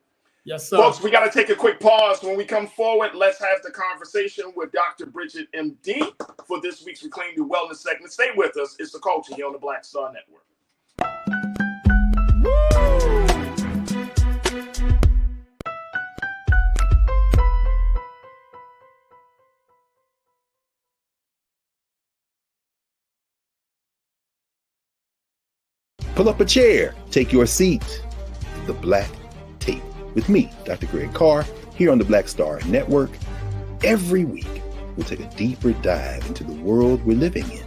[SPEAKER 10] Yes, sir.
[SPEAKER 1] Folks, we got to take a quick pause. When we come forward, let's have the conversation with Dr. Bridget, MD, for this week's Reclaim Your Wellness segment. Stay with us. It's The Culture here on the Black Star Network.
[SPEAKER 8] Pull up a chair, take your seat. The Black Tape with me, Dr. Greg Carr, here on the Black Star Network. Every week, we'll take a deeper dive into the world we're living in.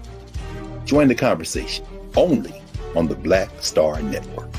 [SPEAKER 8] Join the conversation only on the Black Star Network.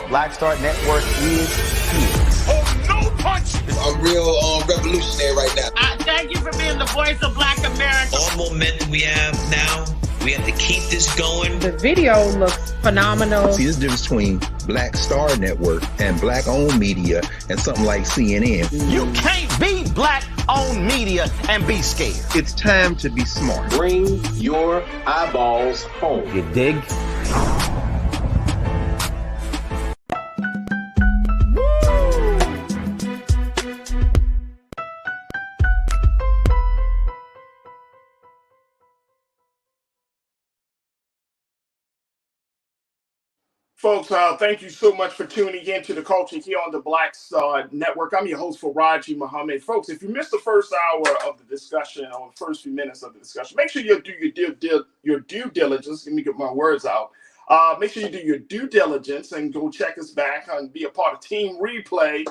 [SPEAKER 17] Black Star Network is here.
[SPEAKER 3] Oh, no punch!
[SPEAKER 4] I'm real revolutionary right now.
[SPEAKER 5] Thank you for being the voice of Black America.
[SPEAKER 6] All momentum we have now, we have to keep this going.
[SPEAKER 7] The video looks phenomenal.
[SPEAKER 8] See, this difference between Black Star Network and Black-owned media and something like CNN.
[SPEAKER 2] You can't be Black-owned media and be scared.
[SPEAKER 8] It's time to be smart.
[SPEAKER 9] Bring your eyeballs home.
[SPEAKER 17] You dig?
[SPEAKER 1] Folks, thank you so much for tuning in to The Culture here on the Black Star Network. I'm your host, Farajii Muhammad. Folks, if you missed the first hour of the discussion or the first few minutes of the discussion, make sure you do your due diligence. Let me get my words out. Make sure you do your due diligence and go check us back and be a part of Team Replay,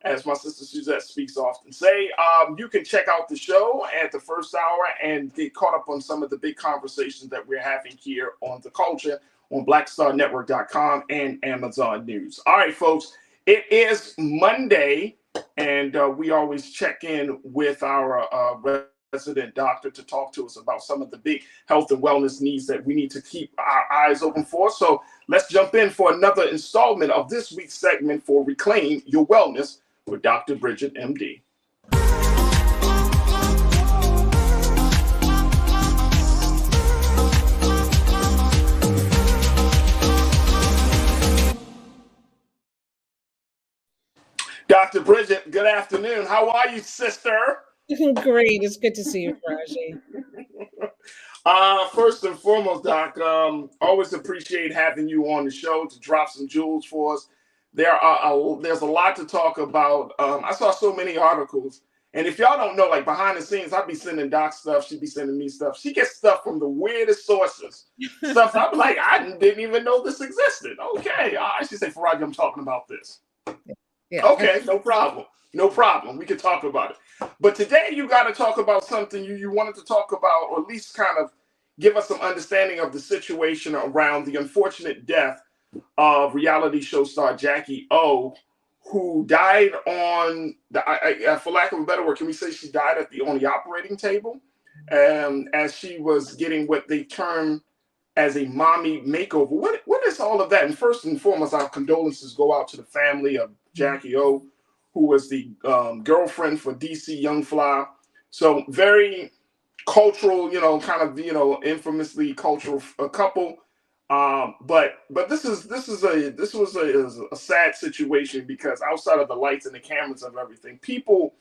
[SPEAKER 1] as my sister Suzette speaks often say. You can check out the show at the first hour and get caught up on some of the big conversations that we're having here on The Culture on blackstarnetwork.com and Amazon News. All right, folks, it is Monday, and we always check in with our resident doctor to talk to us about some of the big health and wellness needs that we need to keep our eyes open for. So let's jump in for another installment of this week's segment for Reclaim Your Wellness with Dr. Bridget, MD. Dr. Bridget, good afternoon. How are you, sister?
[SPEAKER 7] Great. It's good to see you, Farajii.
[SPEAKER 1] First and foremost, Doc, always appreciate having you on the show to drop some jewels for us. There's a lot to talk about. I saw so many articles, and if y'all don't know, like behind the scenes, I'd be sending Doc stuff. She'd be sending me stuff. She gets stuff from the weirdest sources. Stuff I'm like, I didn't even know this existed. Okay, I should say, Farajii, I'm talking about this.
[SPEAKER 7] Yeah.
[SPEAKER 1] Okay, no problem. No problem. We can talk about it. But today you got to talk about something you wanted to talk about, or at least kind of give us some understanding of the situation around the unfortunate death of reality show star Jackie O, who died on for lack of a better word, can we say she died on the operating table, as she was getting what they term as a mommy makeover. What is all of that? And first and foremost, our condolences go out to the family of Jackie O, who was the girlfriend for DC Young Fly. So very cultural, kind of, infamously cultural couple. But this was a sad situation, because outside of the lights and the cameras of everything, people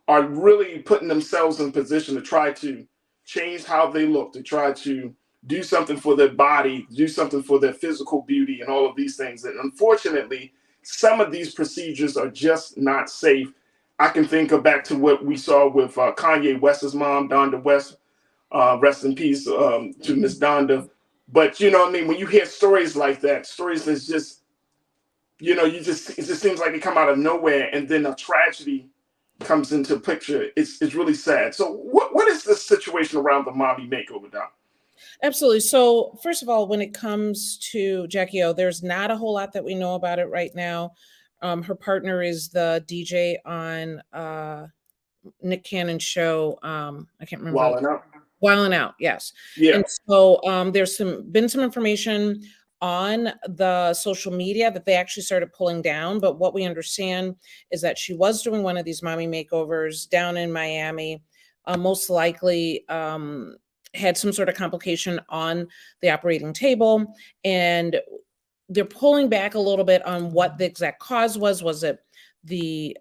[SPEAKER 1] are really putting themselves in position to try to change how they look, to try to do something for their body, do something for their physical beauty, and all of these things. And unfortunately, some of these procedures are just not safe. I can think back to what we saw with Kanye West's mom, Donda West. Rest in peace to Miss Donda. But you know what I mean? When you hear stories like that, stories that's just, it just seems like they come out of nowhere, and then a tragedy comes into picture. It's really sad. So what is the situation around the mommy makeover, Doc?
[SPEAKER 7] Absolutely. So first of all, when it comes to Jackie O, there's not a whole lot that we know about it right now. Her partner is the DJ on Nick Cannon's show. I can't remember. Wildin' Out, yes.
[SPEAKER 1] Yeah.
[SPEAKER 7] And so there's been some information on the social media that they actually started pulling down. But what we understand is that she was doing one of these mommy makeovers down in Miami, most likely had some sort of complication on the operating table. And they're pulling back a little bit on what the exact cause was. Was it the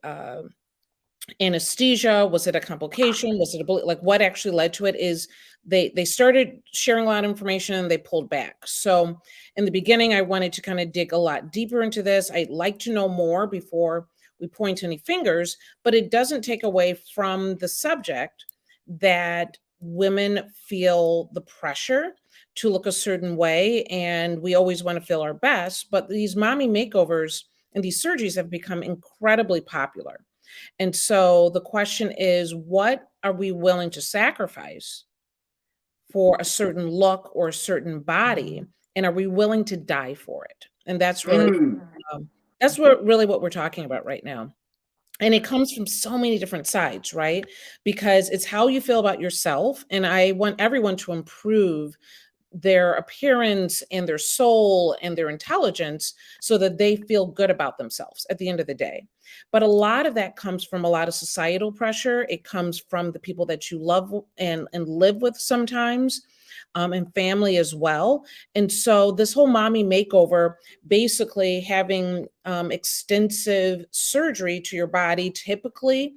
[SPEAKER 7] anesthesia? Was it a complication? Was it what actually led to it? Is they started sharing a lot of information and they pulled back. So in the beginning, I wanted to kind of dig a lot deeper into this. I'd like to know more before we point any fingers, but it doesn't take away from the subject that women feel the pressure to look a certain way, and we always want to feel our best. But these mommy makeovers and these surgeries have become incredibly popular. And so the question is, what are we willing to sacrifice for a certain look or a certain body? And are we willing to die for it? And that's really, really what we're talking about right now. And it comes from so many different sides, right? Because it's how you feel about yourself. And I want everyone to improve their appearance and their soul and their intelligence so that they feel good about themselves at the end of the day. But a lot of that comes from a lot of societal pressure. It comes from the people that you love and live with sometimes, and family as well. And so this whole mommy makeover, basically having extensive surgery to your body, typically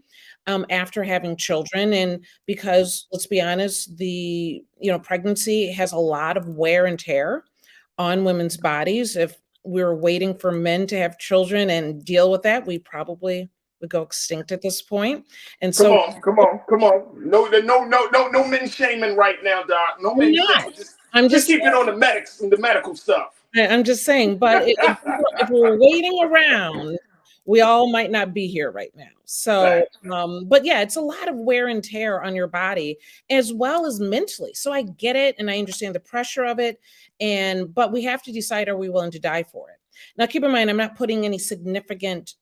[SPEAKER 7] after having children. And because, let's be honest, the pregnancy has a lot of wear and tear on women's bodies. If we were waiting for men to have children and deal with that, we probably would go extinct at this point. And so
[SPEAKER 1] come on. No men shaming right now, Doc. No men shaming. Just keep it on the medical stuff.
[SPEAKER 7] I'm just saying, but if we're waiting around, we all might not be here right now. So, but yeah, it's a lot of wear and tear on your body as well as mentally. So I get it. And I understand the pressure of it. But we have to decide, are we willing to die for it? Now, keep in mind, I'm not putting any significant,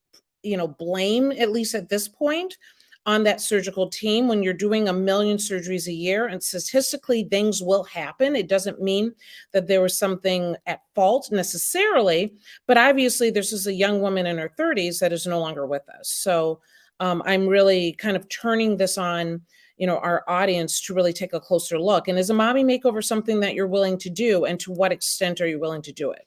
[SPEAKER 7] blame, at least at this point, on that surgical team. When you're doing 1 million surgeries a year, and statistically things will happen, it doesn't mean that there was something at fault necessarily, but obviously this is a young woman in her 30s that is no longer with us. So I'm really kind of turning this on, our audience to really take a closer look. And is a mommy makeover something that you're willing to do, and to what extent are you willing to do it?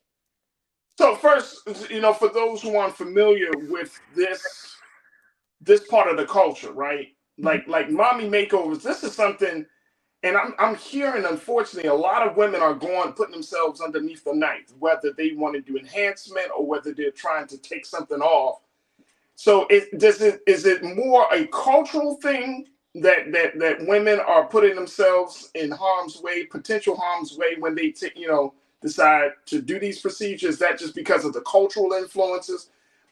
[SPEAKER 1] So first, for those who aren't familiar with this part of the culture, right? like mommy makeovers. This is something, and I'm hearing, unfortunately, a lot of women are putting themselves underneath the knife, whether they want to do enhancement or whether they're trying to take something off. So is it more a cultural thing that women are putting themselves in harm's way, potential harm's way, when they decide to do these procedures? Is that just because of the cultural influences?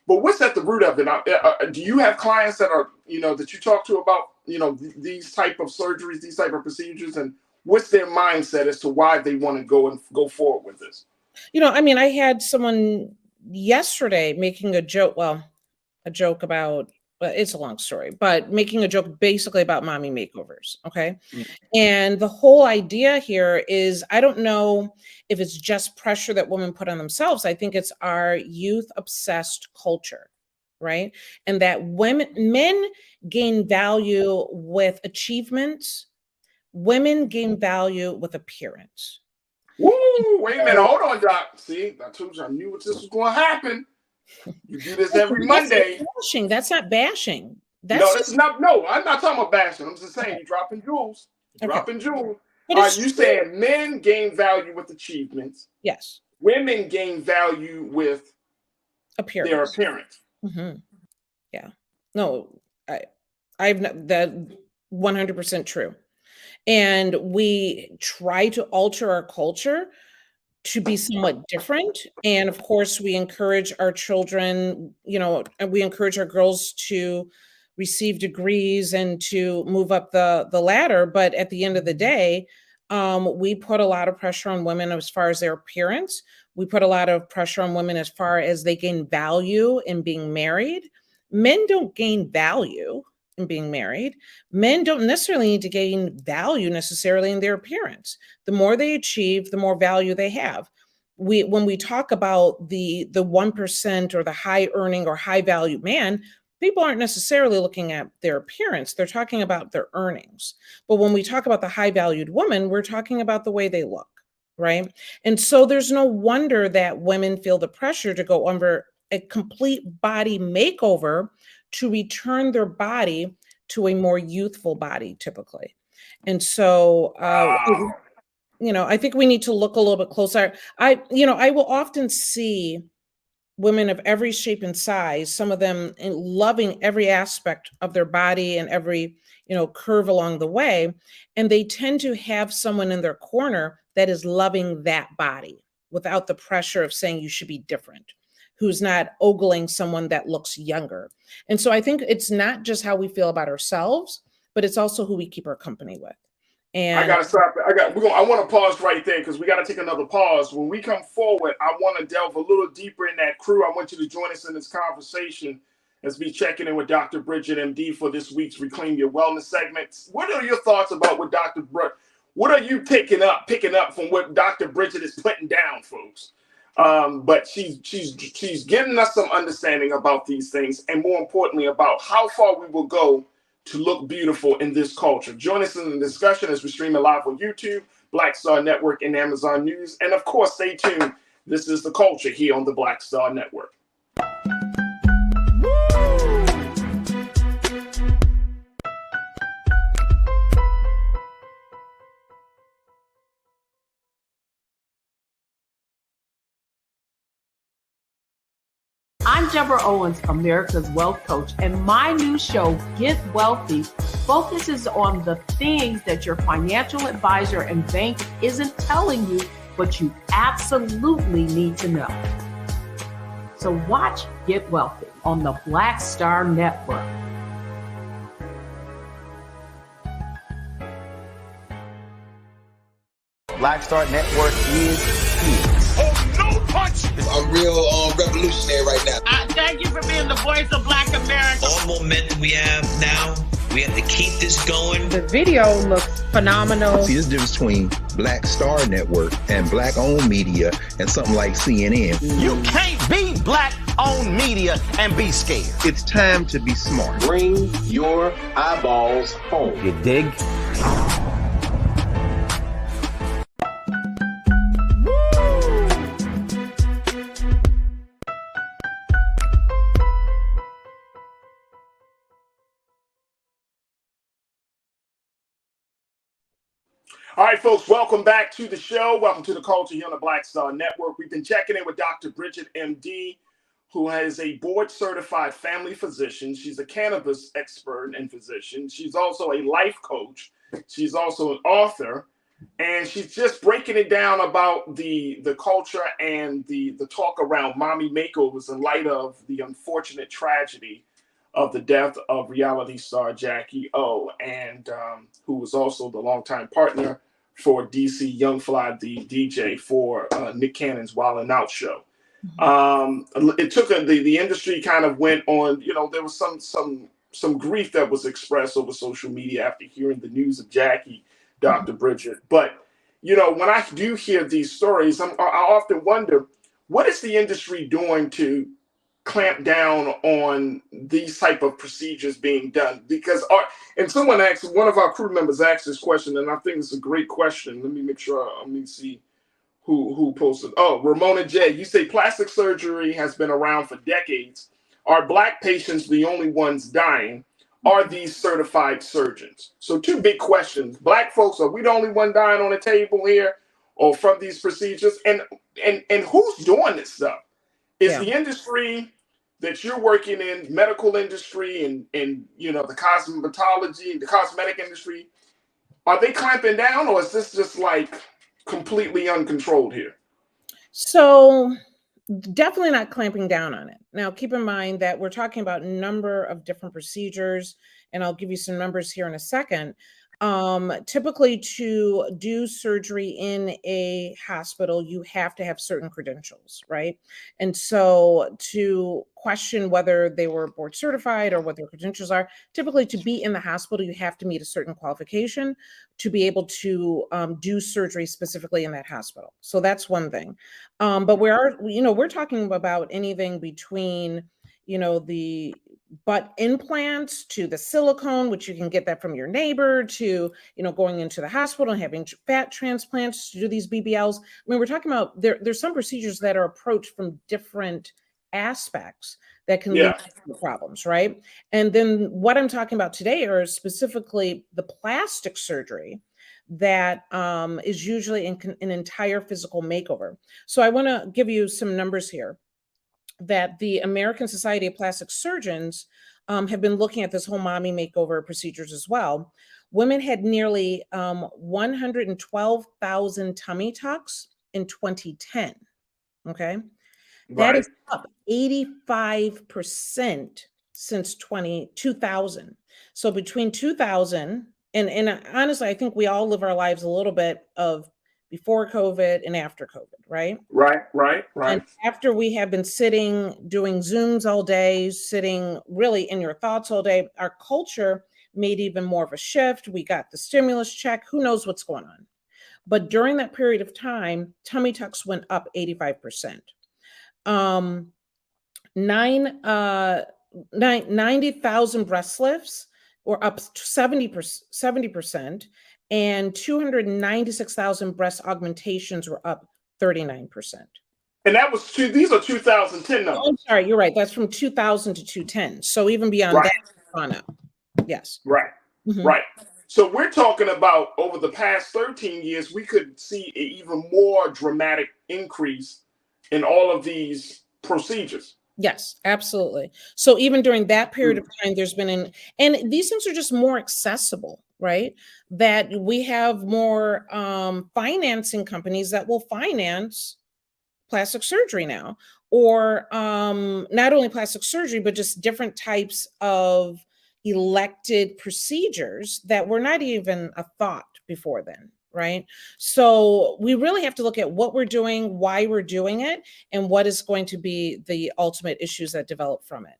[SPEAKER 1] But what's at the root of it? Do you have clients that are, that you talk to about, these type of surgeries, these type of procedures, and what's their mindset as to why they want to go forward with this?
[SPEAKER 7] I had someone yesterday making a joke about, it's a long story, but making a joke basically about mommy makeovers. Okay. And the whole idea here is, I don't know if it's just pressure that women put on themselves. I think it's our youth obsessed culture, right? And that men gain value with achievements, women gain value with appearance.
[SPEAKER 1] Woo, wait a minute, hold on, Doc. See, I told you I knew this was going to happen. You do this every Monday.
[SPEAKER 7] That's not bashing.
[SPEAKER 1] I'm not talking about bashing. I'm just saying, you're dropping jewels. Dropping jewels. Are you saying men gain value with achievements?
[SPEAKER 7] Yes.
[SPEAKER 1] Women gain value with their appearance.
[SPEAKER 7] Mm-hmm. Yeah. No, I've not, that 100% true. And we try to alter our culture to be somewhat different. And of course, we encourage our children, and we encourage our girls to receive degrees and to move up the ladder. But at the end of the day, we put a lot of pressure on women as far as their appearance. We put a lot of pressure on women as far as they gain value in being married. Men don't gain value in being married. Men don't necessarily need to gain value necessarily in their appearance. The more they achieve, the more value they have. When we talk about the 1% or the high earning or high value man, people aren't necessarily looking at their appearance. They're talking about their earnings. But when we talk about the high valued woman, we're talking about the way they look, right? And so there's no wonder that women feel the pressure to go under a complete body makeover to return their body to a more youthful body, typically. And so, I think we need to look a little bit closer. I will often see women of every shape and size, some of them loving every aspect of their body and every, curve along the way. And they tend to have someone in their corner that is loving that body without the pressure of saying you should be different, who's not ogling someone that looks younger. And so I think it's not just how we feel about ourselves, but it's also who we keep our company with. And
[SPEAKER 1] I gotta stop. I want to pause right there because we got to take another pause. When we come forward, I want to delve a little deeper in that crew. I want you to join us in this conversation as we checking in with Dr. Bridget, MD, for this week's Reclaim Your Wellness segment. What are your thoughts about what Dr. What are you picking up from what Dr. Bridget is putting down, folks? But she's giving us some understanding about these things, and more importantly, about how far we will go to look beautiful in this culture. Join us in the discussion as we stream it live on YouTube, Black Star Network, and Amazon News. And of course, stay tuned. This is The Culture here on the Black Star Network.
[SPEAKER 5] I'm Deborah Owens, America's Wealth Coach, and my new show, Get Wealthy, focuses on the things that your financial advisor and bank isn't telling you, but you absolutely need to know. So watch Get Wealthy on the Black Star Network.
[SPEAKER 17] Black Star Network is here.
[SPEAKER 3] Oh, no punch!
[SPEAKER 4] I'm real revolutionary right now.
[SPEAKER 5] Thank you for being the voice of Black America.
[SPEAKER 6] All momentum we have now, we have to keep this going.
[SPEAKER 5] The video looks phenomenal.
[SPEAKER 8] See, there's a difference between Black Star Network and Black-owned media and something like CNN.
[SPEAKER 17] You can't be Black-owned media and be scared.
[SPEAKER 8] It's time to be smart.
[SPEAKER 9] Bring your eyeballs home.
[SPEAKER 17] You dig?
[SPEAKER 1] All right, folks, welcome back to the show. Welcome to the Culture here on the Black Star Network. We've been checking in with Dr. Bridget, MD, who is a board-certified family physician. She's a cannabis expert and physician. She's also a life coach. She's also an author. And she's just breaking it down about the culture and the talk around mommy makeovers in light of the unfortunate tragedy of the death of reality star Jackie O, and who was also the longtime partner for DC Young Fly, the DJ for Nick Cannon's Wild 'N Out show. It took the industry kind of went on, there was some grief that was expressed over social media after hearing the news of Jackie, Dr. Bridget. But, when I do hear these stories, I often wonder, what is the industry doing to clamp down on these type of procedures being done? Because and someone asked, one of our crew members asked this question, and I think it's a great question. Let me make sure. Let me see who posted. Oh, Ramona J. You say plastic surgery has been around for decades. Are Black patients the only ones dying? Are these certified surgeons? So two big questions. Black folks, are we the only one dying on the table here, or from these procedures? And who's doing this stuff? Is the industry that you're working in, medical industry and the cosmetology, the cosmetic industry, are they clamping down, or is this just like completely uncontrolled here?
[SPEAKER 7] So definitely not clamping down on it. Now, keep in mind that we're talking about a number of different procedures, and I'll give you some numbers here in a second. Typically, to do surgery in a hospital, you have to have certain credentials, right? And so to question whether they were board certified or what their credentials are, typically to be in the hospital, you have to meet a certain qualification to be able to do surgery specifically in that hospital. So that's one thing. But we're talking about anything between, the butt implants to the silicone, which you can get that from your neighbor, to, going into the hospital and having fat transplants to do these BBLs. I mean, we're talking about there's some procedures that are approached from different aspects that can lead to problems, right? And then what I'm talking about today are specifically the plastic surgery that is usually an entire physical makeover. So I want to give you some numbers here that the American Society of Plastic Surgeons have been looking at this whole mommy makeover procedures as well. Women had nearly 112,000 tummy tucks in 2010. Okay. That is up 85% since 2000. So between 2000 and honestly, I think we all live our lives a little bit of before COVID and after COVID, right?
[SPEAKER 1] Right.
[SPEAKER 7] And after we have been sitting, doing Zooms all day, sitting really in your thoughts all day, our culture made even more of a shift. We got the stimulus check. Who knows what's going on? But during that period of time, tummy tucks went up 85%. 90,000 breast lifts were up 70%, and 296,000 breast augmentations were up 39%.
[SPEAKER 1] And that was these are 2010 numbers.
[SPEAKER 7] Oh, I'm sorry, you're right. That's from 2000 to 2010. So even beyond that, it's gone up. Yes.
[SPEAKER 1] Right. Right. So we're talking about over the past 13 years, we could see an even more dramatic increase in all of these procedures.
[SPEAKER 7] Yes, absolutely. So even during that period of time, there's been and these things are just more accessible, right? That we have more financing companies that will finance plastic surgery now, or not only plastic surgery, but just different types of elected procedures that were not even a thought before then. Right. So we really have to look at what we're doing, why we're doing it, and what is going to be the ultimate issues that develop from it.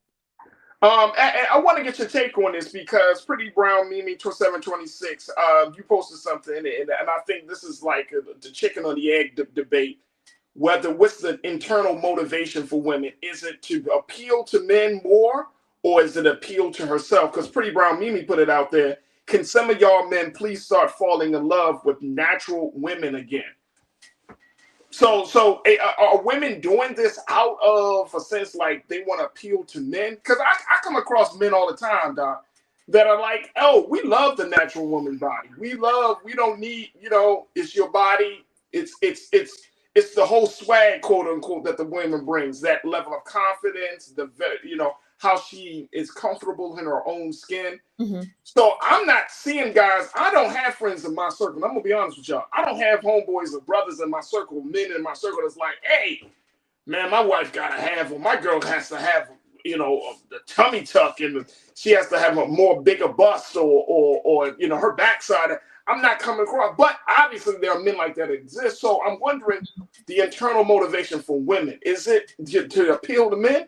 [SPEAKER 1] I want to get your take on this because Pretty Brown Mimi 2726, you posted something, and I think this is like the chicken or the egg debate. What's the internal motivation for women? Is it to appeal to men more, or is it appeal to herself? Because Pretty Brown Mimi put it out there. Can some of y'all men please start falling in love with natural women again? So are women doing this out of a sense like they want to appeal to men? Because I come across men all the time, Doc, that are like, oh, we love the natural woman body. We don't need, it's your body. It's the whole swag, quote unquote, that the women brings, that level of confidence, how she is comfortable in her own skin.
[SPEAKER 7] Mm-hmm.
[SPEAKER 1] So I'm not seeing guys, I don't have friends in my circle. I'm gonna be honest with y'all. I don't have homeboys or brothers in my circle, men in my circle that's like, hey, man, my wife gotta have one. My girl has to have, the tummy tuck, and she has to have a more bigger bust or her backside. I'm not coming across, but obviously there are men like that exist. So I'm wondering the internal motivation for women. Is it to appeal to men?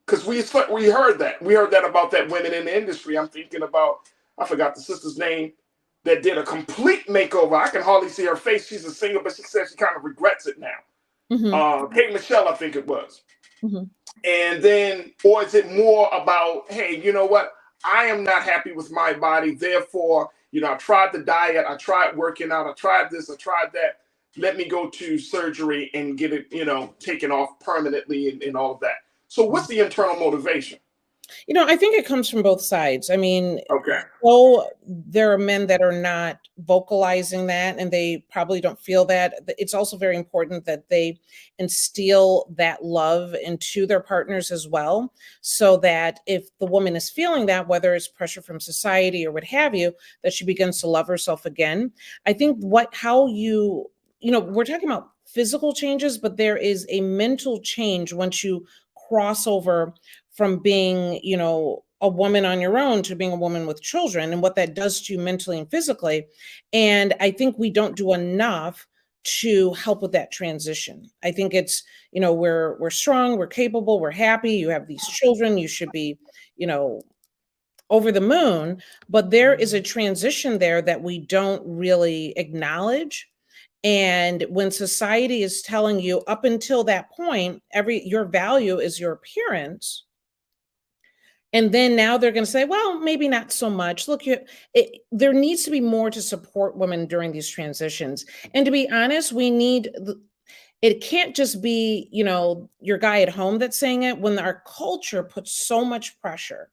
[SPEAKER 1] Because we heard that. We heard that about that women in the industry. I'm thinking about, I forgot the sister's name, that did a complete makeover. I can hardly see her face. She's a singer, but she said she kind of regrets it now.
[SPEAKER 7] Mm-hmm.
[SPEAKER 1] Kate Michelle, I think it was.
[SPEAKER 7] Mm-hmm.
[SPEAKER 1] And then, or is it more about, hey, you know what? I am not happy with my body. Therefore, I tried the diet. I tried working out. I tried this. I tried that. Let me go to surgery and get it, taken off permanently and all of that. So what's the internal motivation?
[SPEAKER 7] I think it comes from both sides. I mean,
[SPEAKER 1] okay.
[SPEAKER 7] So there are men that are not vocalizing that, and they probably don't feel that. It's also very important that they instill that love into their partners as well, so that if the woman is feeling that, whether it's pressure from society or what have you, that she begins to love herself again. I think we're talking about physical changes, but there is a mental change once you cross over from being, a woman on your own to being a woman with children, and what that does to you mentally and physically. And I think we don't do enough to help with that transition. I think it's, we're strong, we're capable, we're happy, you have these children, you should be, over the moon, but there is a transition there that we don't really acknowledge. And when society is telling you up until that point, your value is your appearance. And then now they're going to say, well, maybe not so much. Look, there needs to be more to support women during these transitions. And to be honest, it can't just be, your guy at home that's saying it, when our culture puts so much pressure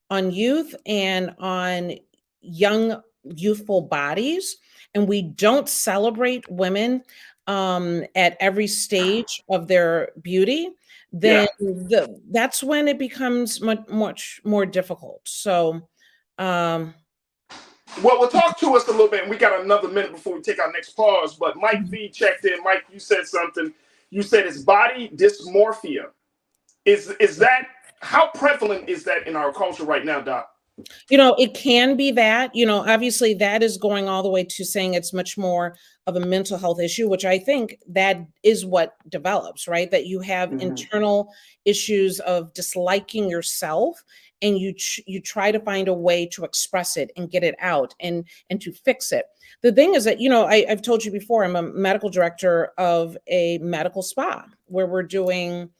[SPEAKER 7] on youth and on young, youthful bodies, and we don't celebrate women at every stage of their beauty, then that's when it becomes much more difficult. So,
[SPEAKER 1] well, talk to us a little bit, and we got another minute before we take our next pause. But Mike V checked in. Mike, you said something. You said it's body dysmorphia. Is that, how prevalent is that in our culture right now, Doc?
[SPEAKER 7] It can be that, obviously that is going all the way to saying it's much more of a mental health issue, which I think that is what develops, right? That you have internal issues of disliking yourself, and you try to find a way to express it and get it out and to fix it. The thing is that, I've told you before, I'm a medical director of a medical spa where we're doing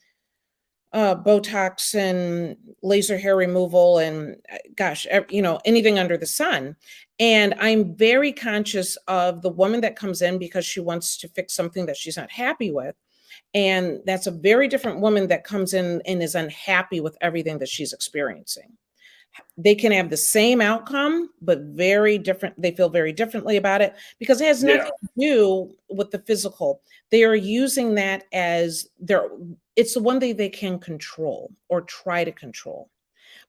[SPEAKER 7] Botox and laser hair removal and anything under the sun. And I'm very conscious of the woman that comes in because she wants to fix something that she's not happy with. And that's a very different woman that comes in and is unhappy with everything that she's experiencing. They can have the same outcome, but very different. They feel very differently about it because it has nothing to do with the physical. They are using that as it's the one thing they can control or try to control,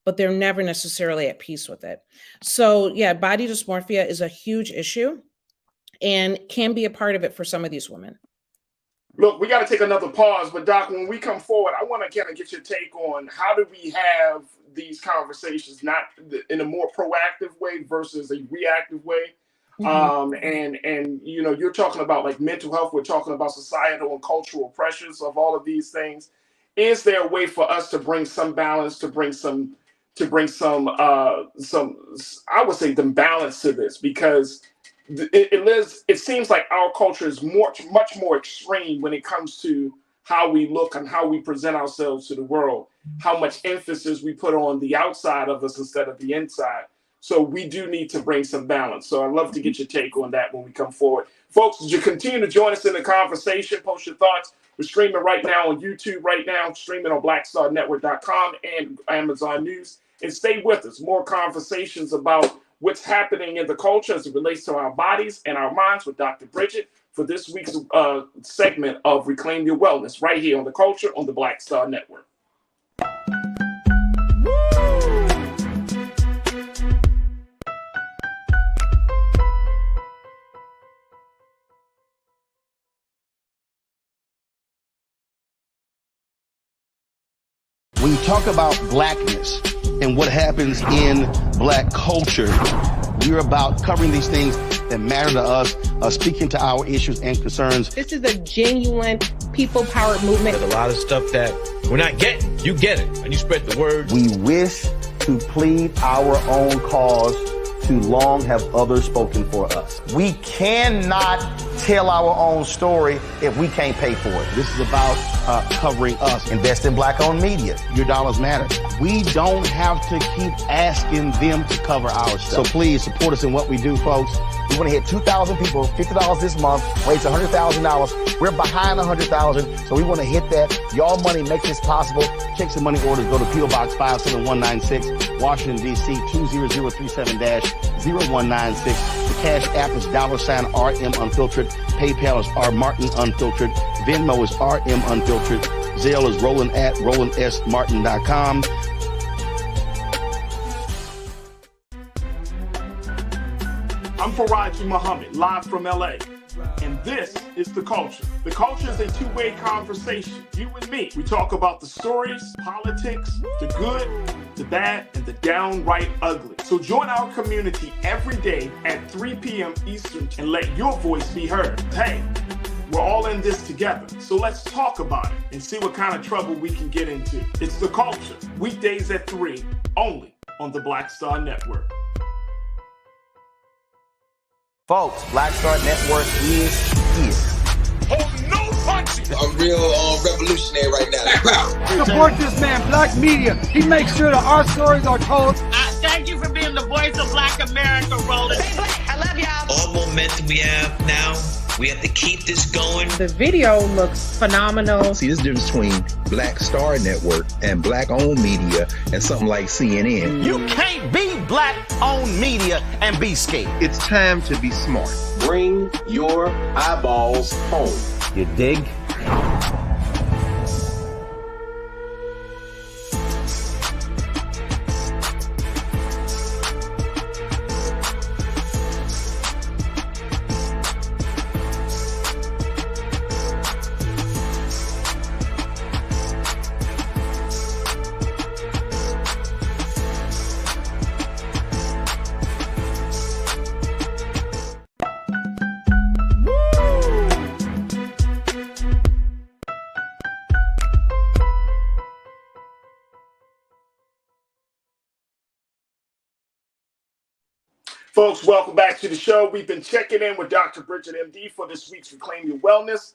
[SPEAKER 7] but they're never necessarily at peace with it. So yeah, body dysmorphia is a huge issue and can be a part of it for some of these women.
[SPEAKER 1] Look, we got to take another pause, but Doc, when we come forward, I want to kind of get your take on how do we have these conversations, not in a more proactive way versus a reactive way. And you're talking about like mental health. We're talking about societal and cultural pressures of all of these things. Is there a way for us to bring some balance, to bring some I would say the balance to this? Because it seems like our culture is much more extreme when it comes to how we look and how we present ourselves to the world, how much emphasis we put on the outside of us instead of the inside. So we do need to bring some balance. So I'd love to get your take on that when we come forward. Folks, as you continue to join us in the conversation, post your thoughts. We're streaming right now on YouTube right now, streaming on blackstarnetwork.com and Amazon News. And stay with us. More conversations about what's happening in the culture as it relates to our bodies and our minds with Dr. Bridget for this week's segment of Reclaim Your Wellness right here on The Culture on the Black Star Network.
[SPEAKER 2] When you talk about blackness and what happens in black culture, we're about covering these things that matter to us, speaking to our issues and concerns.
[SPEAKER 19] This is a genuine people-powered movement.
[SPEAKER 18] There's a lot of stuff that we're not getting. You get it, and you spread the word.
[SPEAKER 17] We wish to plead our own cause. Too long have others spoken for us. We cannot tell our own story if we can't pay for it.
[SPEAKER 2] This is about covering us.
[SPEAKER 17] Invest in black-owned media.
[SPEAKER 2] Your dollars matter. We don't have to keep asking them to cover our stuff. So please support us in what we do, folks.
[SPEAKER 17] We want to hit 2,000 people, $50 this month, raise $100,000. We're behind 100,000, so we want to hit that. Y'all money makes this possible.
[SPEAKER 2] Check some money orders. Go to P.O. Box 57196, Washington, D.C. 20037-0196. The Cash App is $RM Unfiltered. PayPal is R Martin Unfiltered. Venmo is RM Unfiltered. Zelle is Roland at RolandSMartin.com.
[SPEAKER 1] I'm Farajii Muhammad, live from LA. And this is The Culture. The Culture is a two-way conversation. You and me. We talk about the stories, politics, the good, the bad, and the downright ugly. So join our community every day at 3 p.m. Eastern and let your voice be heard. Hey, we're all in this together. So let's talk about it and see what kind of trouble we can get into. It's The Culture. Weekdays at 3, only on the Black Star Network.
[SPEAKER 17] Folks, Black Star Network is here.
[SPEAKER 3] Hold no punches.
[SPEAKER 4] I'm real revolutionary right now.
[SPEAKER 15] Support this man, Black Media. He makes sure that our stories are told.
[SPEAKER 20] Thank you for being the voice of Black America, Roland.
[SPEAKER 16] Hey, Black, I love y'all.
[SPEAKER 6] All momentum we have now, we have to keep this going.
[SPEAKER 19] The video looks phenomenal.
[SPEAKER 8] See, this difference between Black Star Network and black-owned media and something like CNN.
[SPEAKER 17] You can't be black-owned media and be scared.
[SPEAKER 8] It's time to be smart.
[SPEAKER 9] Bring your eyeballs home.
[SPEAKER 17] You dig?
[SPEAKER 1] Folks, welcome back to the show. We've been checking in with Dr. Bridget, MD, for this week's Reclaim Your Wellness.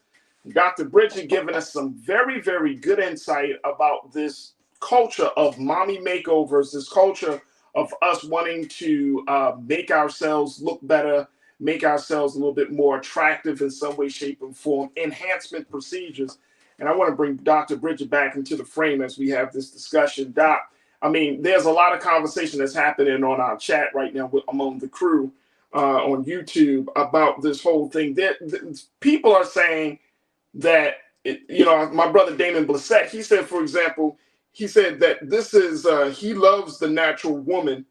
[SPEAKER 1] Dr. Bridget giving us some very, very good insight about this culture of mommy makeovers, this culture of us wanting to make ourselves look better, make ourselves a little bit more attractive in some way, shape, and form, enhancement procedures. And I want to bring Dr. Bridget back into the frame as we have this discussion. Doc, I mean, there's a lot of conversation that's happening on our chat right now among the crew on YouTube about this whole thing. People are saying that, my brother Damon Blissett, he said, for example, he said that this is, he loves the natural woman,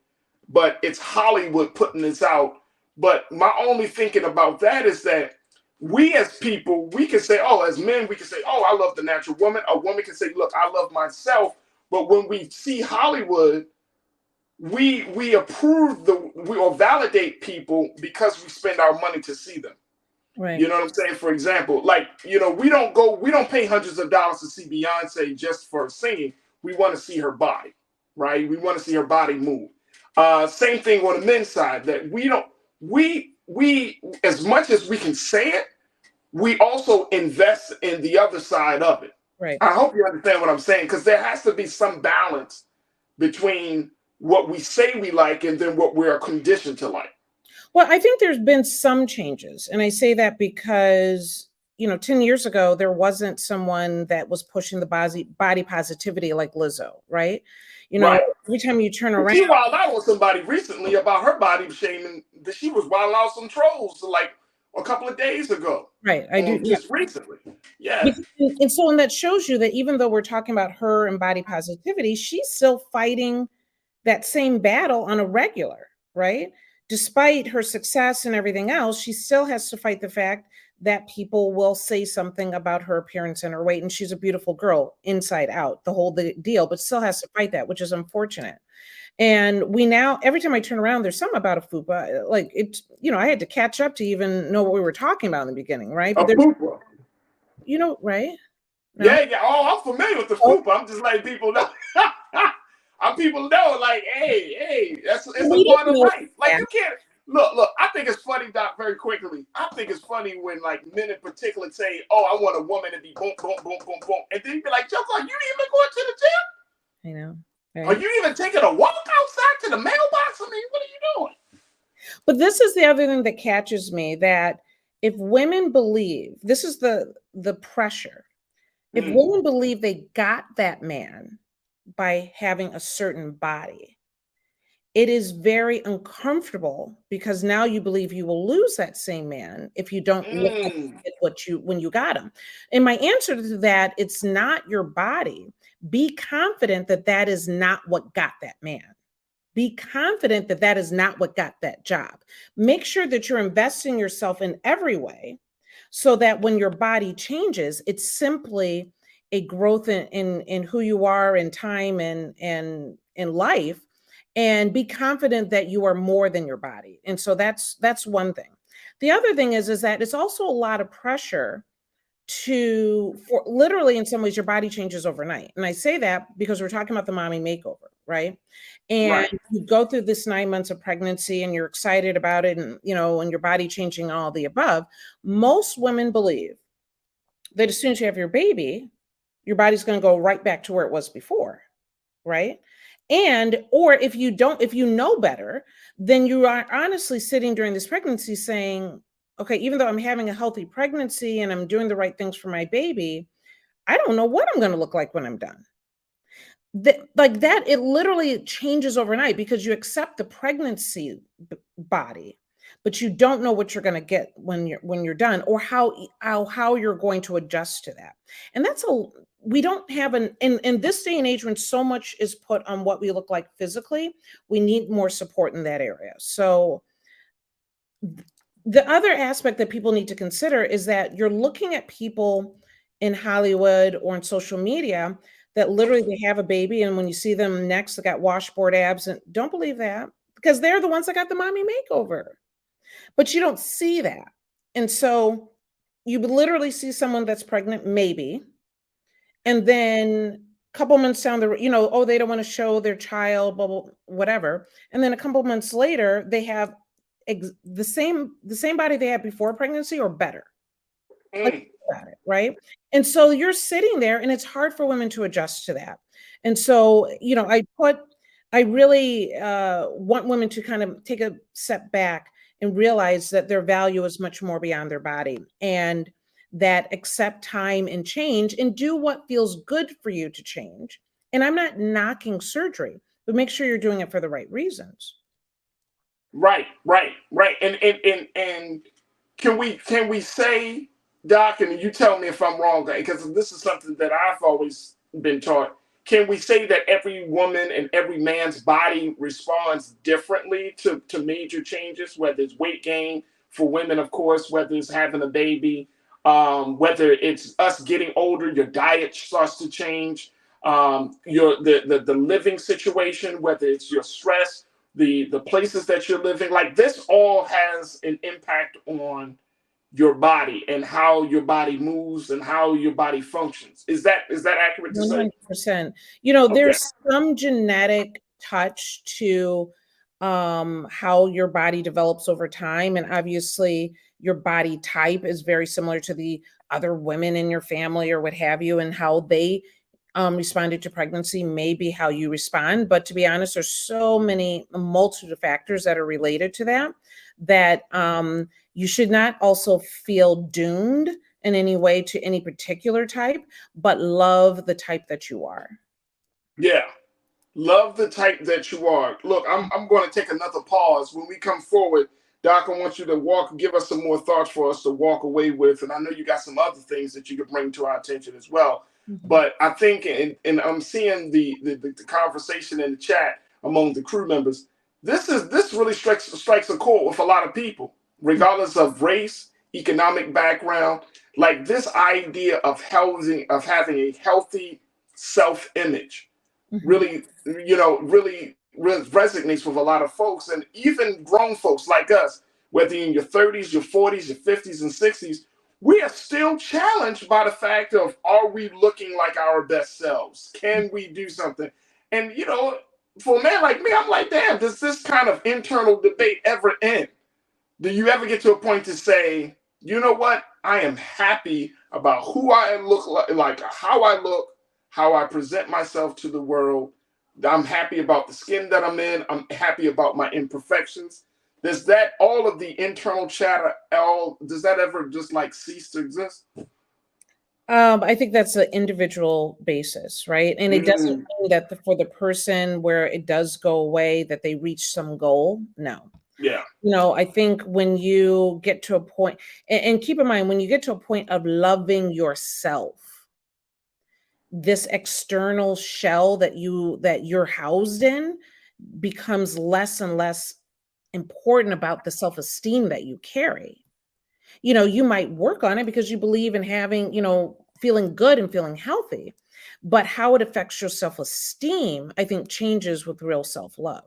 [SPEAKER 1] but it's Hollywood putting this out. But my only thinking about that is that we as people, we can say, oh, as men, we can say, oh, I love the natural woman. A woman can say, look, I love myself. But when we see Hollywood, we approve or validate people because we spend our money to see them.
[SPEAKER 7] Right.
[SPEAKER 1] You know what I'm saying? For example, like, we don't pay hundreds of dollars to see Beyonce just for singing. We want to see her body, right? We want to see her body move. Same thing on the men's side, that we as much as we can say it, we also invest in the other side of it.
[SPEAKER 7] Right.
[SPEAKER 1] I hope you understand what I'm saying, because there has to be some balance between what we say we like and then what we're conditioned to like.
[SPEAKER 7] Well, I think there's been some changes. And I say that because, 10 years ago, there wasn't someone that was pushing the body positivity like Lizzo, right? You know,
[SPEAKER 1] Right.
[SPEAKER 7] every time you turn
[SPEAKER 1] Well,
[SPEAKER 7] around.
[SPEAKER 1] she wilded out on somebody recently about her body shaming. That she was wilding out some trolls like a couple of days ago.
[SPEAKER 7] Right. I do. Yeah.
[SPEAKER 1] Just recently. Yeah.
[SPEAKER 7] And so, and that shows you that even though we're talking about her and body positivity, she's still fighting that same battle on a regular, right? Despite her success and everything else, she still has to fight the fact that people will say something about her appearance and her weight. And she's a beautiful girl inside out, the whole deal, but still has to fight that, which is unfortunate. And we now, every time I turn around, there's something about a fupa. Like it's, you know, I had to catch up to even know what we were talking about in the beginning, right? But
[SPEAKER 1] A fupa.
[SPEAKER 7] You know, right?
[SPEAKER 1] No? Yeah. Oh, I'm familiar with the fupa. I'm just letting people know. People know, like, hey, it's a part of life. Like, you can't look. I think it's funny, Doc. Very quickly, I think it's funny when like men in particular say, "Oh, I want a woman to be boom, boom, boom, boom, boom," and then you be like, "Joko, you even going to the gym?
[SPEAKER 7] I know. Right?
[SPEAKER 1] Are you even taking a walk outside to the mailbox? I mean, what are you doing?"
[SPEAKER 7] But this is the other thing that catches me, that if women believe, this is the pressure, if women believe they got that man by having a certain body, it is very uncomfortable because now you believe you will lose that same man if you don't look like when you got him. And my answer to that, it's not your body. Be confident that that is not what got that man. Be confident that that is not what got that job. Make sure that you're investing yourself in every way so that when your body changes, it's simply a growth in who you are in time and in life, and be confident that you are more than your body. And so that's one thing. The other thing is that it's also a lot of pressure for literally, in some ways, your body changes overnight. And I say that because we're talking about the mommy makeover, right? And you go through this 9 months of pregnancy and you're excited about it, and you know, and your body changing, all the above. Most women believe that as soon as you have your baby, your body's going to go right back to where it was before, right? And, or if you know better, then you are honestly sitting during this pregnancy saying, okay, even though I'm having a healthy pregnancy and I'm doing the right things for my baby, I don't know what I'm going to look like when I'm done. Like that, it literally changes overnight because you accept the pregnancy body, but you don't know what you're going to get when you're done, or how you're going to adjust to that. And we don't have in this day and age when so much is put on what we look like physically, we need more support in that area. So the other aspect that people need to consider is that you're looking at people in Hollywood or on social media that literally they have a baby, and when you see them next, they got washboard abs, and don't believe that, because they're the ones that got the mommy makeover. But you don't see that. And so you literally see someone that's pregnant, maybe, and then a couple months down the road, you know, oh, they don't want to show their child, blah, blah, whatever. And then a couple months later, they have the same body they had before pregnancy or better. Like, about it, right? And so you're sitting there and it's hard for women to adjust to that. And so, you know, I really want women to kind of take a step back and realize that their value is much more beyond their body, and that accept time and change and do what feels good for you to change. And I'm not knocking surgery, but make sure you're doing it for the right reasons.
[SPEAKER 1] Right. And can we say, Doc, and you tell me if I'm wrong, because this is something that I've always been taught. Can we say that every woman and every man's body responds differently to major changes, whether it's weight gain for women, of course, whether it's having a baby, whether it's us getting older, your diet starts to change, the living situation, whether it's your stress, the places that you're living, like this all has an impact on your body and how your body moves and how your body functions. Is that accurate to say?
[SPEAKER 7] 100%. You know, there's some genetic touch to how your body develops over time. And obviously your body type is very similar to the other women in your family or what have you, and how they responded to pregnancy may be how you respond. But to be honest, there's so many, a multitude of factors that are related to that you should not also feel doomed in any way to any particular type, but love the type that you are.
[SPEAKER 1] Yeah. Love the type that you are. Look, I'm going to take another pause. When we come forward, Doc, I want you to give us some more thoughts for us to walk away with. And I know you got some other things that you could bring to our attention as well. Mm-hmm. But I think, and I'm seeing the conversation in the chat among the crew members, this really strikes a chord with a lot of people, regardless of race, economic background. Like this idea of having a healthy self-image. Mm-hmm. Really resonates with a lot of folks, and even grown folks like us, whether you're in your 30s, your 40s, your 50s, and 60s, we are still challenged by the fact of, are we looking like our best selves? Can we do something? And, for a man like me, I'm like, damn, does this kind of internal debate ever end? Do you ever get to a point to say, you know what? I am happy about who I look like how I look, how I present myself to the world. I'm happy about the skin that I'm in. I'm happy about my imperfections. Does that, all of the internal chatter, does that ever just like cease to exist?
[SPEAKER 7] I think that's an individual basis, right? And it doesn't mean that for the person where it does go away, that they reach some goal. No.
[SPEAKER 1] Yeah.
[SPEAKER 7] I think when you get to a point, and keep in mind, when you get to a point of loving yourself, this external shell that you're housed in becomes less and less important about the self-esteem that you carry. You might work on it because you believe in having, feeling good and feeling healthy, but how it affects your self-esteem, I think, changes with real self-love.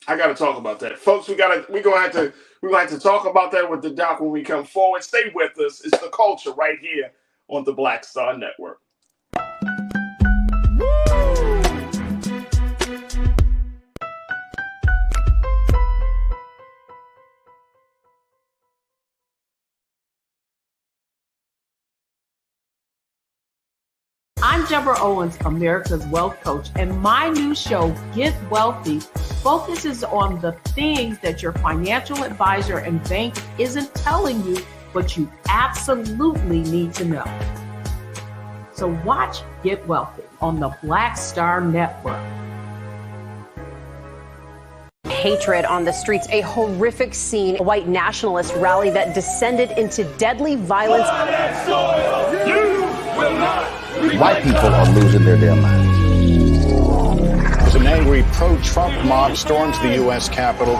[SPEAKER 1] I got to talk about that, folks. We're gonna have to talk about that with the doc when we come forward. Stay with us. It's The Culture right here on the Black Star Network.
[SPEAKER 5] I'm Deborah Owens, America's Wealth Coach, and my new show, Get Wealthy, focuses on the things that your financial advisor and bank isn't telling you, but you absolutely need to know. So watch Get Wealthy on the Black Star Network.
[SPEAKER 11] Hatred on the streets, a horrific scene, a white nationalist rally that descended into deadly violence.
[SPEAKER 17] White people are losing their damn minds.
[SPEAKER 12] As an angry pro-Trump mob storms the U.S. Capitol,